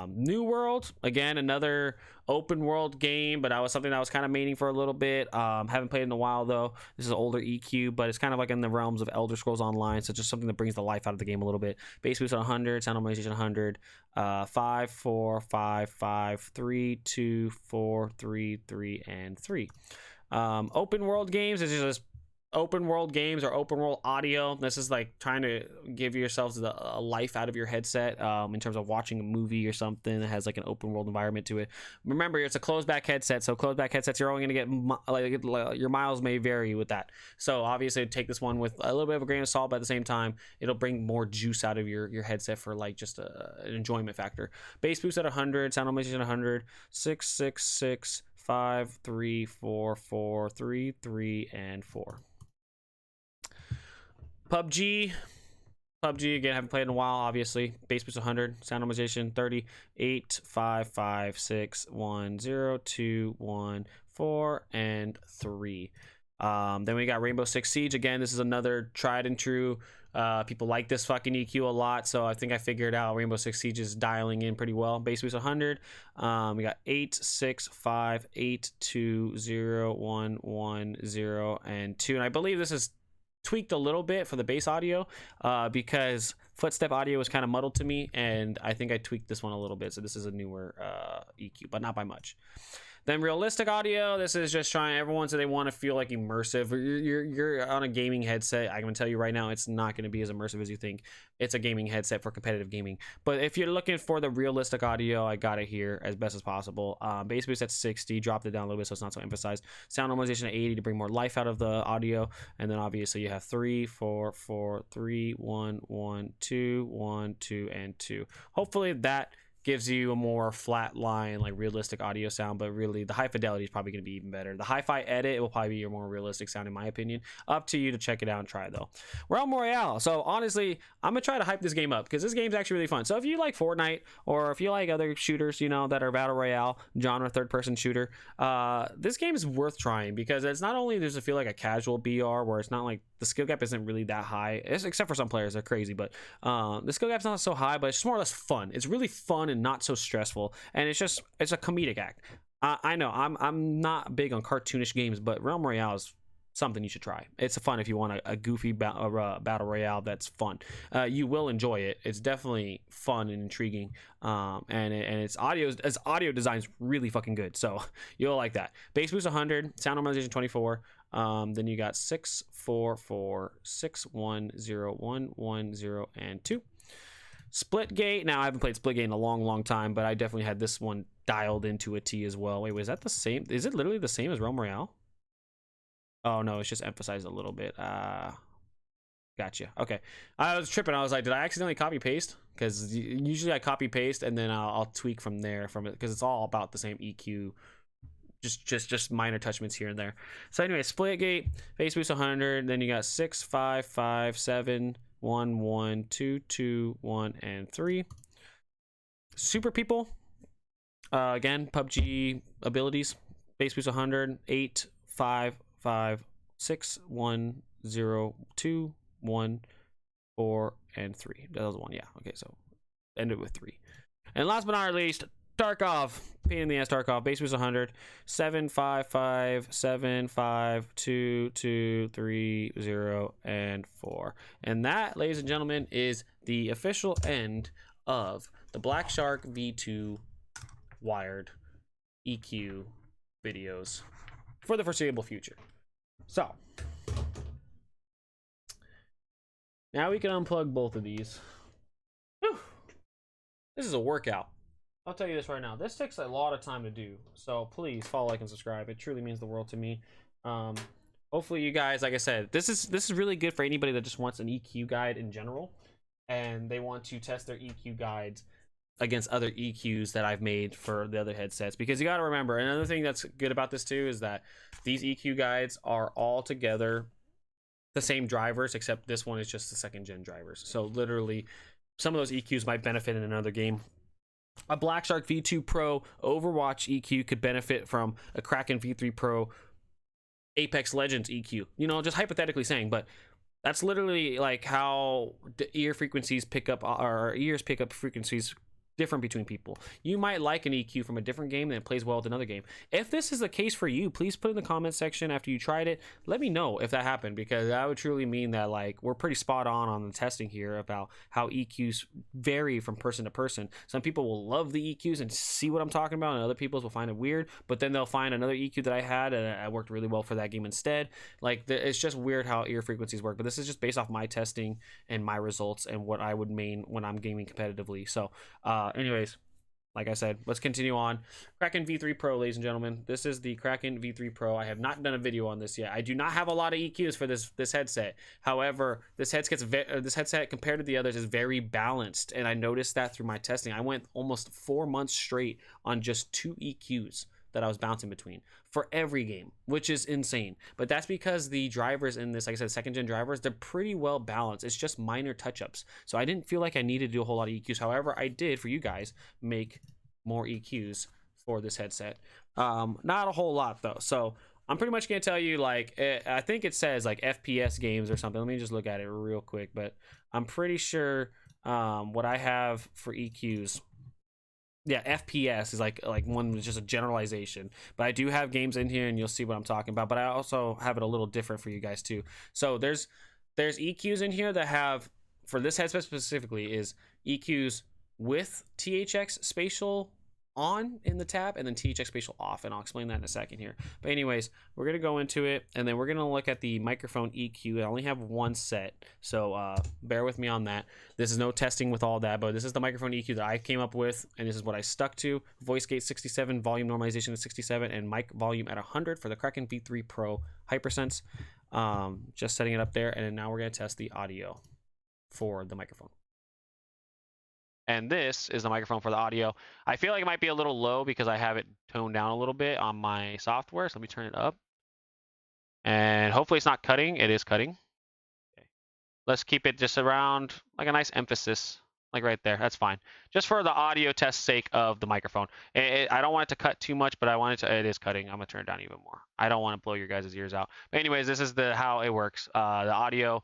New World, again, another open world game, but that was something that I was kind of maining for a little bit. Haven't played in a while though. This is an older EQ, but it's kind of like in the realms of Elder Scrolls Online, so just something that brings the life out of the game a little bit. Bass boost at 100, sound normalization 100. 5, 4, 5, 5, 3, 2, 4, 3, 3, and 3. Open world games is just open world games or open world audio. This is like trying to give yourselves a life out of your headset in terms of watching a movie or something that has like an open world environment to it. Remember, it's a closed back headset, so closed back headsets, you're only going to get your miles may vary with that. So obviously take this one with a little bit of a grain of salt, but at the same time it'll bring more juice out of your headset for like just an enjoyment factor. Bass boost at 100, sound normalization at 100. 6, 6, 6, 5, 3, 4, 4, 3, 3, and 4. PUBG again, haven't played in a while, obviously. Bass boost 100, sound normalization 30, 8, 5, 5, 6, 1, 0, 2, 1, 4, and 3. Then we got Rainbow Six Siege. Again, this is another tried and true. People like this fucking EQ a lot, so I think I figured out Rainbow Six Siege is dialing in pretty well. Bass boost 100. We got 8, 6, 5, 8, 2, 0, 1, 1, 0, and 2. And I believe this is tweaked a little bit for the bass audio because footstep audio was kind of muddled to me, and I think I tweaked this one a little bit, so this is a newer EQ, but not by much. Then realistic audio, this is just trying everyone, so they want to feel like immersive. You're on a gaming headset. I can tell you right now, it's not going to be as immersive as you think. It's a gaming headset for competitive gaming. But if you're looking for the realistic audio, I got it here as best as possible. Bass boost at 60, dropped it down a little bit so it's not so emphasized. Sound normalization at 80 to bring more life out of the audio. And then obviously you have 3, 4, 4, 3, 1, 1, 2, 1, 2, and 2. Hopefully that gives you a more flat line, like realistic audio sound, but really the high fidelity is probably going to be even better. The hi-fi edit will probably be your more realistic sound, in my opinion. Up to you to check it out and try it though. Realm Royale. So honestly, I'm gonna try to hype this game up because this game's actually really fun. So if you like Fortnite or if you like other shooters, you know, that are battle royale genre, third-person shooter, this game is worth trying because it's not only does it feel like a casual BR where it's not like the skill gap isn't really that high, except for some players, they're crazy, but the skill gap's not so high, but it's just more or less fun. It's really fun and not so stressful, and it's a comedic act. I know I'm not big on cartoonish games, but Realm Royale is something you should try. It's fun if you want a goofy battle royale that's fun. You will enjoy it. It's definitely fun and intriguing, and its audio design's really fucking good, so you'll like that. Bass boost 100, sound normalization 24. Then you got 6, 4, 4, 6, 1, 0, 1, 1, 0, and 2. Splitgate. Now I haven't played Splitgate in a long time, but I definitely had this one dialed into a T as well. Wait, was that the same? Is it literally the same as Realm Royale? Oh no, it's just emphasized a little bit. Gotcha. Okay, I was tripping. I was like, did I accidentally copy paste? Because usually I copy paste and then I'll tweak from there because it's all about the same EQ. Just minor touchments here and there. So anyway, Splitgate, bass boost 100. Then you got 6, 5, 5, 7, 1, 1, 2, 2, 1, and 3. Super People. Again, PUBG abilities. Bass boost 100. 8, 5, 5, 6, 1, 0, 2, 1, 4, and 3. That was 1. Yeah. Okay. So ended with 3. And last but not least, Tarkov. Pain in the ass Tarkov. Bass boost 100. 7, 5, 5, 7, 5, 2, 2, 3, 0, and 4. And that, ladies and gentlemen, is the official end of the Blackshark V2 wired EQ videos for the foreseeable future. So now we can unplug both of these. Whew. This is a workout. I'll tell you this right now. This takes a lot of time to do. So please follow, like, and subscribe. It truly means the world to me. Hopefully you guys, like I said, this is really good for anybody that just wants an EQ guide in general, and they want to test their EQ guides against other EQs that I've made for the other headsets. Because you got to remember, another thing that's good about this too is that these EQ guides are all together the same drivers, except this one is just the second gen drivers. So literally, some of those EQs might benefit in another game. A Blackshark V2 Pro Overwatch EQ could benefit from a Kraken V3 Pro Apex Legends EQ. You know, just hypothetically saying, but that's literally like how the ear frequencies pick up, or ears pick up frequencies different between people. You might like an EQ from a different game that plays well with another game. If this is the case for you, please put in the comment section after you tried it. Let me know if that happened, because that would truly mean that like we're pretty spot on the testing here about how EQs vary from person to person. Some people will love the EQs and see what I'm talking about, and other people will find it weird, but then they'll find another EQ that I had and I worked really well for that game instead. Like it's just weird how ear frequencies work, but this is just based off my testing and my results and what I would main when I'm gaming competitively. So anyways, like I said, let's continue on. Kraken V3 Pro, ladies and gentlemen. This is the Kraken V3 Pro. I have not done a video on this yet. I do not have a lot of EQs for this headset. However, this headset compared to the others is very balanced, and I noticed that through my testing. I went almost 4 months straight on just 2 EQs that I was bouncing between for every game, which is insane. But that's because the drivers in this, like I said, second gen drivers, they're pretty well balanced. It's just minor touch-ups. So I didn't feel like I needed to do a whole lot of EQs. However, I did, for you guys, make more EQs for this headset. Not a whole lot though. So I'm pretty much gonna tell you, like, I think it says like FPS games or something. Let me just look at it real quick, but I'm pretty sure what I have for EQs, yeah, FPS is like one just a generalization, but I do have games in here and you'll see what I'm talking about. But I also have it a little different for you guys too. So there's EQs in here that have, for this headset specifically, is EQs with THX spatial on in the tab and then THX spatial off, and I'll explain that in a second here. But anyways, we're gonna go into it and then we're gonna look at the microphone EQ. I only have one set, so bear with me on that. This is no testing with all that, but this is the microphone EQ that I came up with, and this is what I stuck to. Voice gate 67, volume normalization at 67, and mic volume at 100 for the Kraken V3 Pro Hypersense. Just setting it up there, and then now we're gonna test the audio for the microphone. And this is the microphone for the audio. I feel like it might be a little low because I have it toned down a little bit on my software. So let me turn it up. And hopefully it's not cutting. It is cutting. Okay. Let's keep it just around like a nice emphasis, like right there. That's fine. Just for the audio test sake of the microphone. I don't want it to cut too much, but I want it to, it is cutting. I'm gonna turn it down even more. I don't want to blow your guys' ears out. But anyways, this is how it works. The audio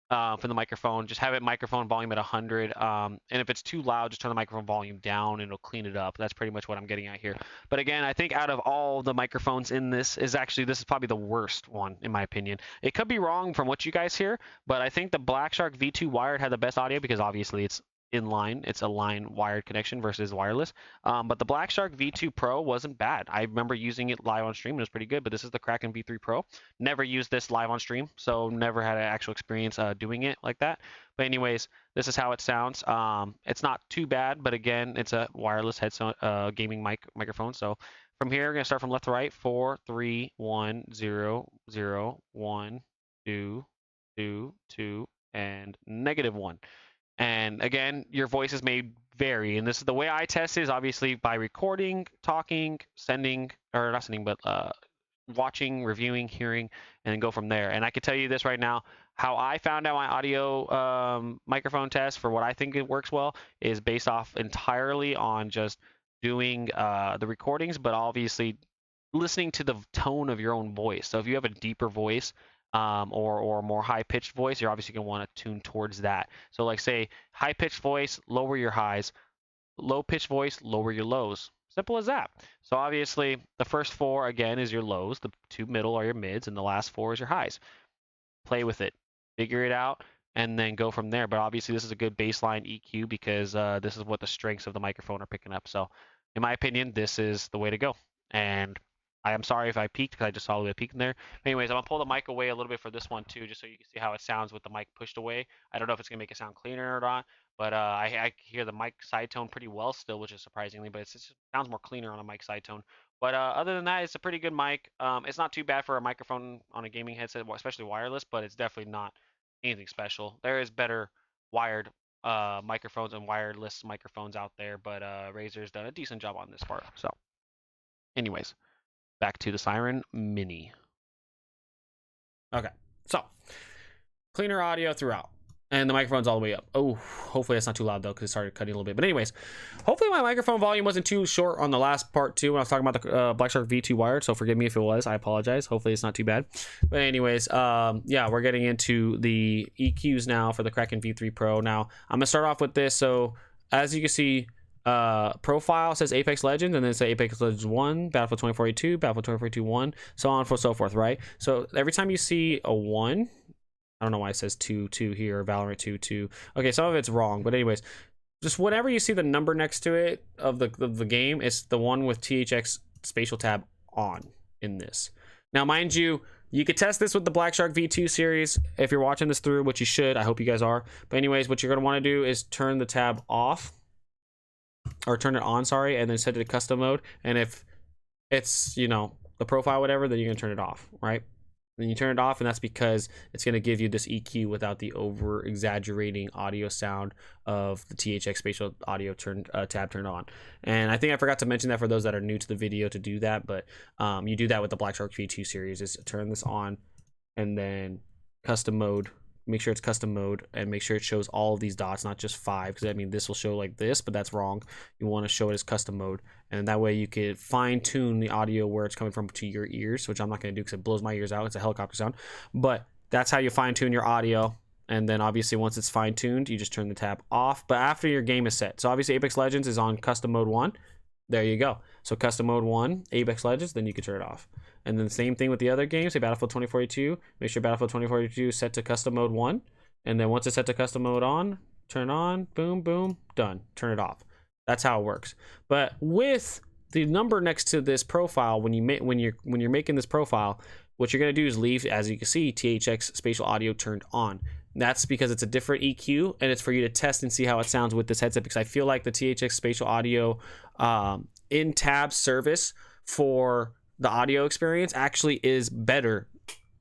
for the microphone, just have it microphone volume at 100, and if it's too loud, just turn the microphone volume down and it'll clean it up. That's pretty much what I'm getting at here. But again, I think out of all the microphones in this is probably the worst one in my opinion. It could be wrong from what you guys hear, but I think the Blackshark V2 wired had the best audio because obviously it's in line. It's a line wired connection versus wireless. But the Blackshark V2 Pro wasn't bad. I remember using it live on stream. It was pretty good, but this is the Kraken V3 Pro. Never used this live on stream, so never had an actual experience doing it like that. But anyways, this is how it sounds. It's not too bad, but again, it's a wireless headset gaming microphone. So from here, we're going to start from left to right. 4, 3, 1, 0, 0, 1, 2, 2, 2, and -1. And again, your voices may vary. And this is the way I test is obviously by recording, talking, sending, or not sending, but watching, reviewing, hearing, and then go from there. And I can tell you this right now, how I found out my audio microphone test for what I think it works well is based off entirely on just doing the recordings, but obviously listening to the tone of your own voice. So if you have a deeper voice, or a more high-pitched voice, you're obviously going to want to tune towards that. So like say high-pitched voice, lower your highs, low-pitched voice, lower your lows. Simple as that. So obviously the first 4 again is your lows, the 2 middle are your mids, and the last 4 is your highs. Play with it, figure it out, and then go from there. But obviously this is a good baseline EQ because this is what the strengths of the microphone are picking up. So in my opinion, this is the way to go. And I am sorry if I peaked because I just saw a peak in there. Anyways, I'm going to pull the mic away a little bit for this one too, just so you can see how it sounds with the mic pushed away. I don't know if it's going to make it sound cleaner or not, but I hear the mic side tone pretty well still, which is surprisingly, but it sounds more cleaner on a mic side tone. But other than that, it's a pretty good mic. It's not too bad for a microphone on a gaming headset, especially wireless, but it's definitely not anything special. There is better wired microphones and wireless microphones out there, but Razer's done a decent job on this part. So anyways, back to the Siren Mini. Okay, so cleaner audio throughout. And the microphone's all the way up. Oh, hopefully that's not too loud though, because it started cutting a little bit. But anyways, hopefully my microphone volume wasn't too short on the last part too when I was talking about the Blackshark V2 wired. So forgive me if it was. I apologize. Hopefully it's not too bad. But anyways, yeah, we're getting into the EQs now for the Kraken V3 Pro. Now I'm gonna start off with this. So as you can see, profile says Apex Legends, and then say Apex Legends 1, Battlefield 2482, Battlefield 2482 1, so on and so forth, right? So every time you see a 1, I don't know why it says 2 here, or Valorant 2. Okay, some of it's wrong, but anyways, just whenever you see the number next to it of the game, it's the one with THX spatial tab on in this. Now, mind you, you could test this with the Blackshark V2 series if you're watching this through, which you should. I hope you guys are. But anyways, what you're going to want to do is turn the tab off, or turn it on, sorry, and then set it to custom mode. And if it's, you know, the profile, whatever, then you're going to turn it off, right? Then you turn it off, and that's because it's going to give you this EQ without the over exaggerating audio sound of the THX spatial audio tab turned on. And I think I forgot to mention that for those that are new to the video to do that, but you do that with the Blackshark V2 series, is turn this on and then custom mode. Make sure it's custom mode, and make sure it shows all of these dots, not just 5, because I mean this will show like this, but that's wrong. You want to show it as custom mode, and that way you can fine tune the audio where it's coming from to your ears, which I'm not going to do because it blows my ears out. It's a helicopter sound, but that's how you fine tune your audio. And then obviously once it's fine tuned, you just turn the tab off, but after your game is set. So obviously Apex Legends is on custom mode 1. There you go. So custom mode 1, Apex Legends, then you can turn it off. And then the same thing with the other games, say Battlefield 2042. Make sure Battlefield 2042 is set to custom mode 1. And then once it's set to custom mode on, turn on, boom, boom, done. Turn it off. That's how it works. But with the number next to this profile, when you're making this profile, what you're gonna do is leave, as you can see, THX spatial audio turned on. That's because it's a different EQ, and it's for you to test and see how it sounds with this headset, because I feel like the THX spatial audio in-tab service for the audio experience actually is better.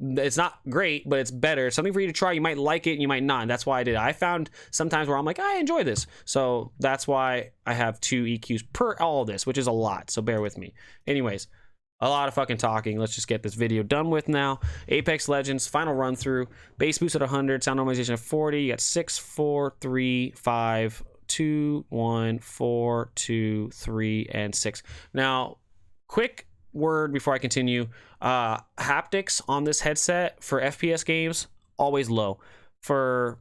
It's not great, but it's better. It's something for you to try. You might like it and you might not. And that's why I did it. I found sometimes where I'm like, I enjoy this. So that's why I have 2 EQs per all this, which is a lot. So bear with me. Anyways, a lot of fucking talking. Let's just get this video done with now. Apex Legends, final run through. Bass boost at 100, sound normalization at 40. You got 6, 4, 3, 5, 2, 1, 4, 2, 3, and 6. Now, quick word before I continue. Haptics on this headset for FPS games, always low. For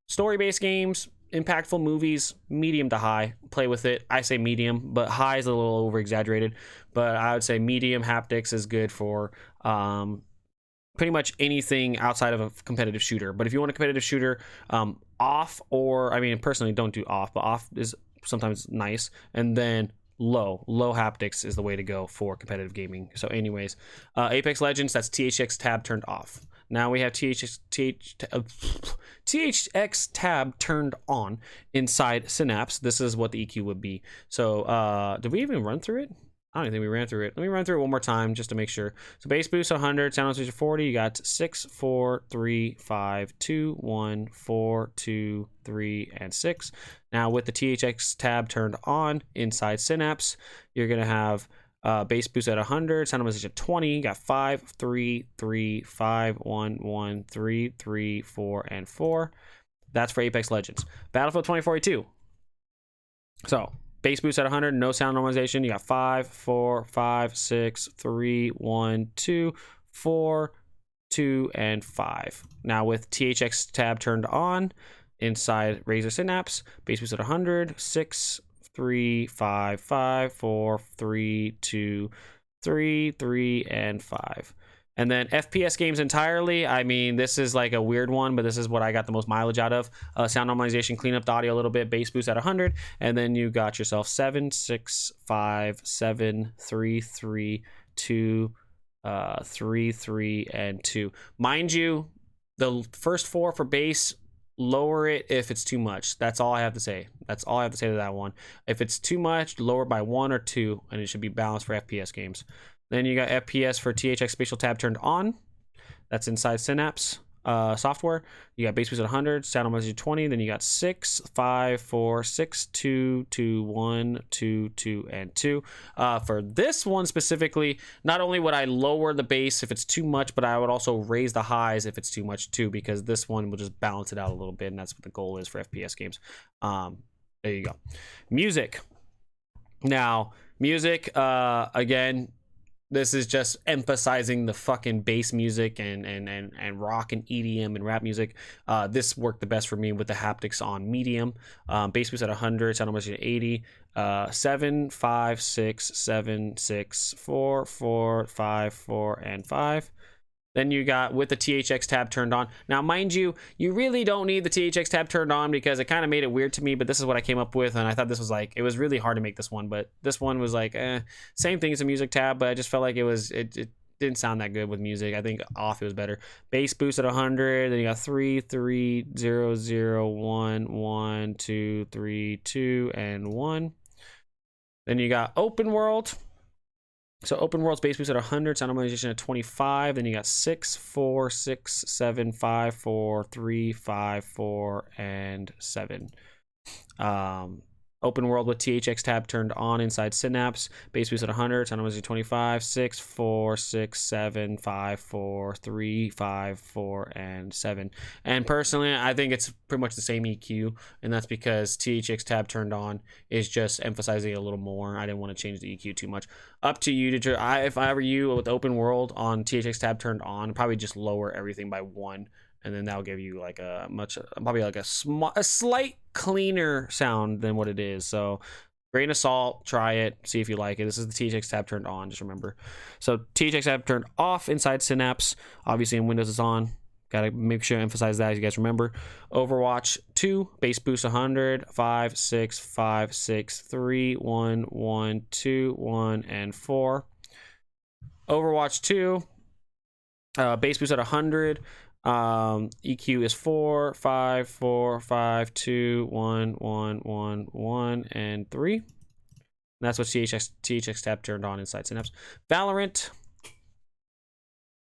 story-based games, impactful movies, medium to high. Play with it. I say medium, but high is a little over-exaggerated. But I would say medium haptics is good for pretty much anything outside of a competitive shooter. But if you want a competitive shooter, off, or I mean, personally, don't do off, but off is sometimes nice. And then low haptics is the way to go for competitive gaming. So anyways, Apex Legends, that's THX tab turned off. Now we have THX tab turned on inside Synapse. This is what the EQ would be. So did we even run through it? I don't think we ran through it. Let me run through it one more time just to make sure. So bass boost 100, sound normalization 40. You got 6, 4, 3, 5, 2, 1, 4, 2, 3, and 6. Now with the THX tab turned on inside Synapse, you're gonna have bass boost at 100, sound normalization 20. You got 5, 3, 3, 5, 1, 1, 3, 3, 4, and 4. That's for Apex Legends. Battlefield 2042. So bass boost at 100, no sound normalization. You got 5, 4, 5, 6, 3, 1, 2, 4, 2, and 5. Now with THX tab turned on inside Razer Synapse, bass boost at 100, 6, 3, 5, 5, 4, 3, 2, 3, 3, and 5. And then FPS games entirely, I mean, this is like a weird one, but this is what I got the most mileage out of. Sound normalization, clean up the audio a little bit, bass boost at 100, and then you got yourself 7, 6, 5, 7, 3, 3, 2, 3, 3, and 2. Mind you, the first 4 for bass, lower it if it's too much. That's all I have to say. That's all I have to say to that one. If it's too much, lower by 1 or 2, and it should be balanced for FPS games. Then you got FPS for THX spatial tab turned on. That's inside Synapse. software. You got bass boost at 100, sound optimization 20, then you got 6, 5, 4, 6, 2, 2, 1, 2, 2, and 2. For this one specifically, not only would I lower the bass if it's too much, but I would also raise the highs if it's too much too, because this one will just balance it out a little bit, and that's what the goal is for FPS games. There you go. Music. Now, music, again, this is just emphasizing the fucking bass music and rock and EDM and rap music. This worked the best for me with the haptics on medium. Bass boost at 100, sound optimization at 80. 7, 5, 6, 7, 6, 4, 4, 5, 4, and 5. Then you got with the THX tab turned on. Now, mind you, you really don't need the THX tab turned on because it kind of made it weird to me, but this is what I came up with, and I thought this was like, it was really hard to make this one, but this one was like, same thing as a music tab, but I just felt like it didn't sound that good with music. I think off it was better. Bass boost at 100, then you got 3, 3, 0, 0, 1, 1, 2, 3, 2, and 1. Then you got open world. So open world's bass boost at 100, sound optimization at 25. Then you got 6, 4, 6, 7, 5, 4, 3, 5, 4, and 7. Open world with THX tab turned on inside Synapse. Bass boost at 100, sound optimization 25. 6, 4, 6, 7, 5, 4, 3, 5, 4, and 7. And personally, I think it's pretty much the same EQ, and that's because THX tab turned on is just emphasizing it a little more. I didn't want to change the EQ too much. Up to you to if I were you with open world on THX tab turned on, probably just lower everything by 1. And then that'll give you like probably like a slight cleaner sound than what it is. So grain of salt, try it, see if you like it. This is the THX tab turned on, just remember. So THX tab turned off inside Synapse. Obviously in Windows it's on. Gotta make sure to emphasize that as you guys remember. Overwatch 2, bass boost 100, 5, 6, 5, 6, 3, 1, 1, 2, 1, and 4. Overwatch 2, bass boost at 100. EQ is 4, 5, 4, 5, 2, 1, 1, 1, 1, and 3. And that's what THX tab turned on inside Synapse. Valorant.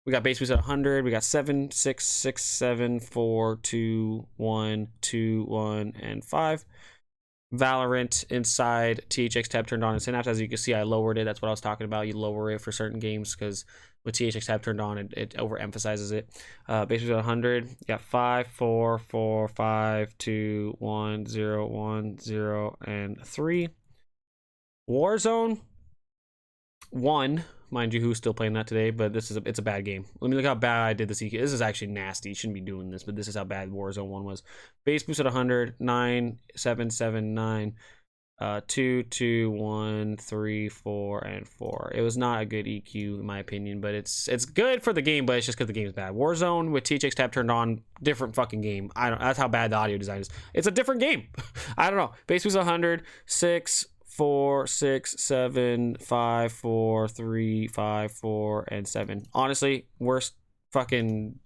We got bass boost at 100. We got 7, 6, 6, 7, 4, 2, 1, 2, 1, and 5. Valorant inside THX tab turned on in Synapse. As you can see, I lowered it. That's what I was talking about. You lower it for certain games because with THX tab turned on, it overemphasizes it. Bass boost at 100. You got 5, 4, 4, 5, 2, 1, 0, 1, 0, and 3. Warzone 1. Mind you, who's still playing that today, but it's a bad game. Let me look how bad I did this EQ. This is actually nasty. You shouldn't be doing this, but this is how bad Warzone 1 was. Bass boost at 100, 9, 7, 7, 9, 2, 2, 1, 3, 4, and 4. It was not a good EQ in my opinion, but it's good for the game, but it's just because the game is bad. Warzone with THX tab turned on, different fucking game. That's how bad the audio design is. It's a different game. I don't know. Bass boost 100, 6, 4, 6, 7, 5, 4, 3, 5, 4, and 7. Honestly, worst fucking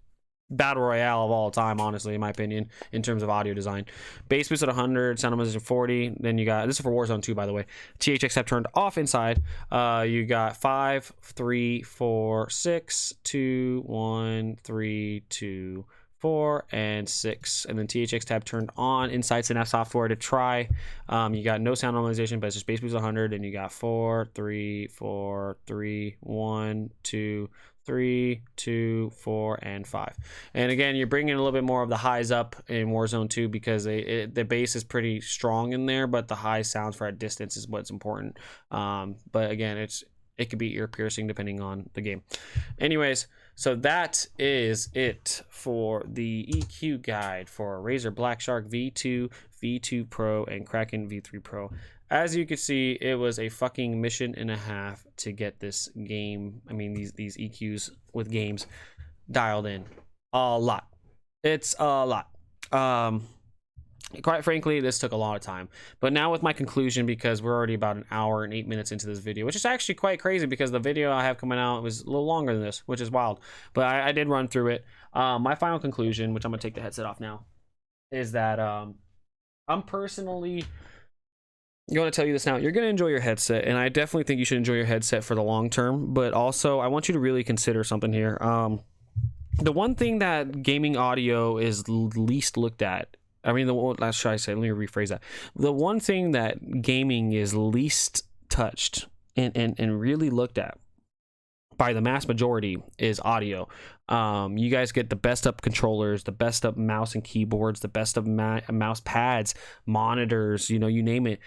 battle royale of all time, honestly, in my opinion, in terms of audio design. Bass boost at 100, sound optimization 40. Then you got, this is for Warzone 2, by the way. THX tab turned off inside. You got 5, 3, 4, 6, 2, 1, 3, 2, 4, and 6. And then THX tab turned on inside Synapse software to try. You got no sound normalization, but it's just bass boost 100. And you got 4, 3, 4, 3, 1, 2, 3, 2, 4, and 5. And again, you're bringing a little bit more of the highs up in Warzone 2 because the bass is pretty strong in there, but the high sounds for at distance is what's important. But again, it could be ear piercing depending on the game. Anyways, so that is it for the EQ guide for Razer Blackshark V2, V2 Pro, and Kraken V3 Pro. As you can see, it was a fucking mission and a half to get this game, I mean these EQs with games dialed in. A lot. It's a lot. Quite frankly, this took a lot of time. But now with my conclusion, because we're already about an hour and 8 minutes into this video, which is actually quite crazy because the video I have coming out was a little longer than this, which is wild. But I did run through it. My final conclusion, which I'm going to take the headset off now, is that I'm personally going to tell you this now. You're going to enjoy your headset, and I definitely think you should enjoy your headset for the long term. But also, I want you to really consider something here. the one thing that gaming audio is least looked at, I mean, let me rephrase that. The one thing that gaming is least touched and really looked at by the mass majority is audio. You guys get the best up controllers, the best up mouse and keyboards, the best of mouse pads, monitors, you name it.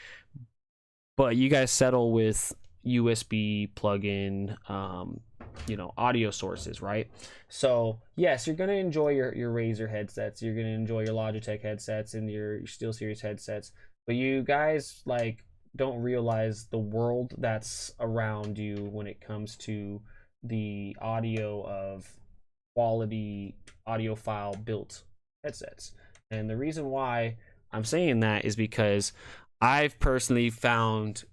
But you guys settle with USB plug-in, audio sources, right? So yes, you're gonna enjoy your Razer headsets, you're gonna enjoy your Logitech headsets and your SteelSeries headsets, but you guys don't realize the world that's around you when it comes to the audio of quality audiophile built headsets. And the reason why I'm saying that is because I've personally found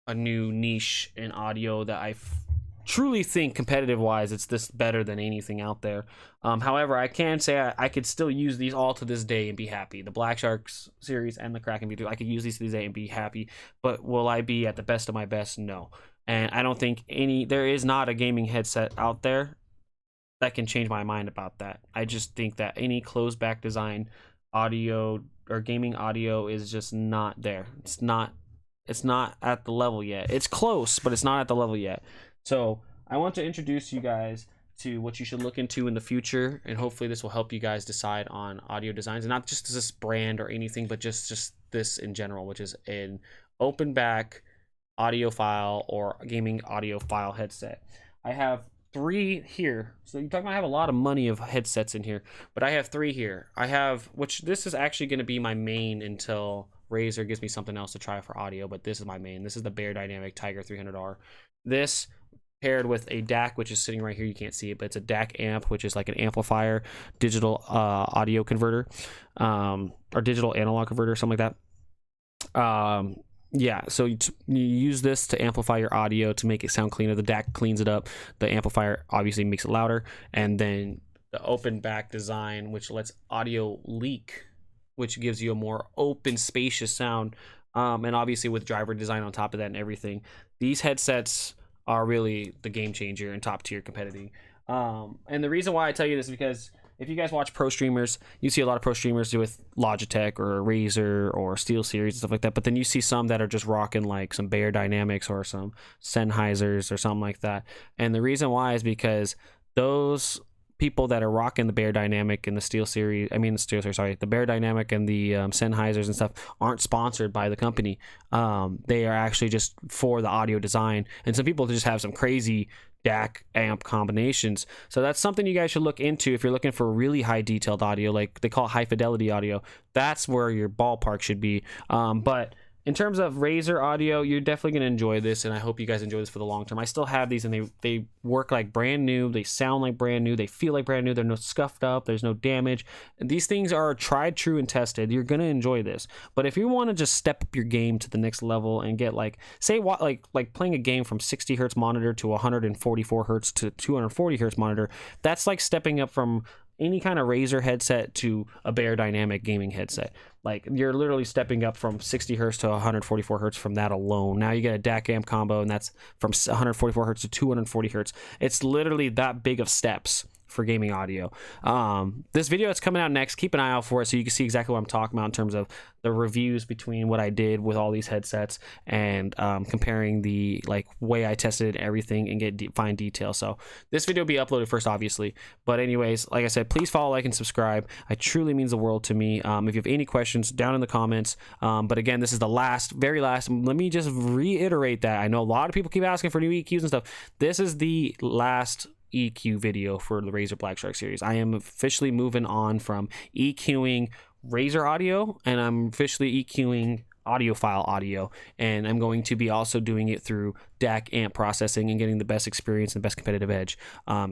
a new niche in audio that I truly think competitive wise it's this better than anything out there. However, I can say I could still use these all to this day and be happy. The Blackshark series and the Kraken V2, I could use these to this day and be happy. But will I be at the best of my best? No. And I don't think there is not a gaming headset out there that can change my mind about that. I just think that any closed back design audio or gaming audio is just not there. It's not at the level yet. It's close, but it's not at the level yet. So I want to introduce you guys to what you should look into in the future, and hopefully this will help you guys decide on audio designs, and not just this brand or anything, but just this in general, which is an open back audiophile or gaming audiophile headset. I have 3 here. So you're talking about I have a lot of money of headsets in here, but I have 3 here. Which this is actually going to be my main until Razer gives me something else to try for audio, but this is my main. This is the Beyerdynamic Tiger 300R. This paired with a DAC, which is sitting right here. You can't see it, but it's a DAC amp, which is like an amplifier, digital audio converter, or digital analog converter, something like that. Yeah, so you use this to amplify your audio to make it sound cleaner. The DAC cleans it up. The amplifier obviously makes it louder. And then the open back design, which lets audio leak, which gives you a more open, spacious sound. And obviously with driver design on top of that and everything. These headsets are really the game changer and top tier competitive. And the reason why I tell you this is because if you guys watch pro streamers, you see a lot of pro streamers with Logitech or Razer or SteelSeries and stuff like that. But then you see some that are just rocking like some Beyerdynamics or some Sennheisers or something like that. And the reason why is because those people that are rocking the Beyerdynamic and the SteelSeries, the Beyerdynamic and the Sennheisers and stuff aren't sponsored by the company. They are actually just for the audio design. And some people just have some crazy DAC amp combinations. So that's something you guys should look into if you're looking for really high detailed audio, like they call high fidelity audio. That's where your ballpark should be. But in terms of Razer audio, you're definitely going to enjoy this, and I hope you guys enjoy this for the long term. I still have these, and they work like brand new. They sound like brand new. They feel like brand new. They're no scuffed up. There's no damage. These things are tried, true, and tested. You're going to enjoy this. But if you want to just step up your game to the next level and get like playing a game from 60 hertz monitor to 144 hertz to 240 hertz monitor, that's like stepping up from any kind of Razer headset to a Beyerdynamic gaming headset. Like you're literally stepping up from 60 hertz to 144 hertz from that alone. Now you get a DAC amp combo, and that's from 144 hertz to 240 hertz. It's literally that big of steps for gaming audio. This video that's coming out next, keep an eye out for it so you can see exactly what I'm talking about in terms of the reviews between what I did with all these headsets and comparing the way I tested everything and get fine detail. So this video will be uploaded first, obviously, but anyways, like I said, please follow, like, and subscribe. It truly means the world to me. If you have any questions, down in the comments. But again, this is the very last. Let me just reiterate that. I know a lot of people keep asking for new EQs and stuff. This is the last EQ video for the Razer Blackshark series. I am officially moving on from EQing Razer audio, and I'm officially EQing audiophile audio, and I'm going to be also doing it through DAC amp processing and getting the best experience and best competitive edge.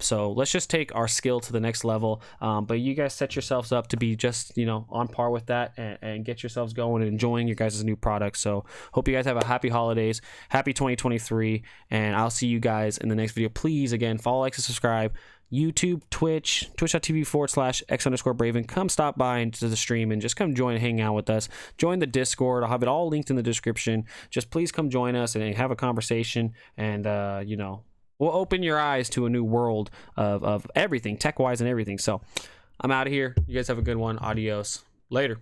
So let's just take our skill to the next level, but you guys set yourselves up to be just on par with that, and get yourselves going and enjoying your guys' new products. So hope you guys have a happy holidays, happy 2023, and I'll see you guys in the next video. Please, again, follow, like, and subscribe. YouTube, Twitch, twitch.tv/x_Braven. Come stop by into the stream and just come join and hang out with us. Join the Discord. I'll have it all linked in the description. Just please come join us and have a conversation, and will open your eyes to a new world of everything, tech-wise and everything. So I'm out of here. You guys have a good one. Adios. Later.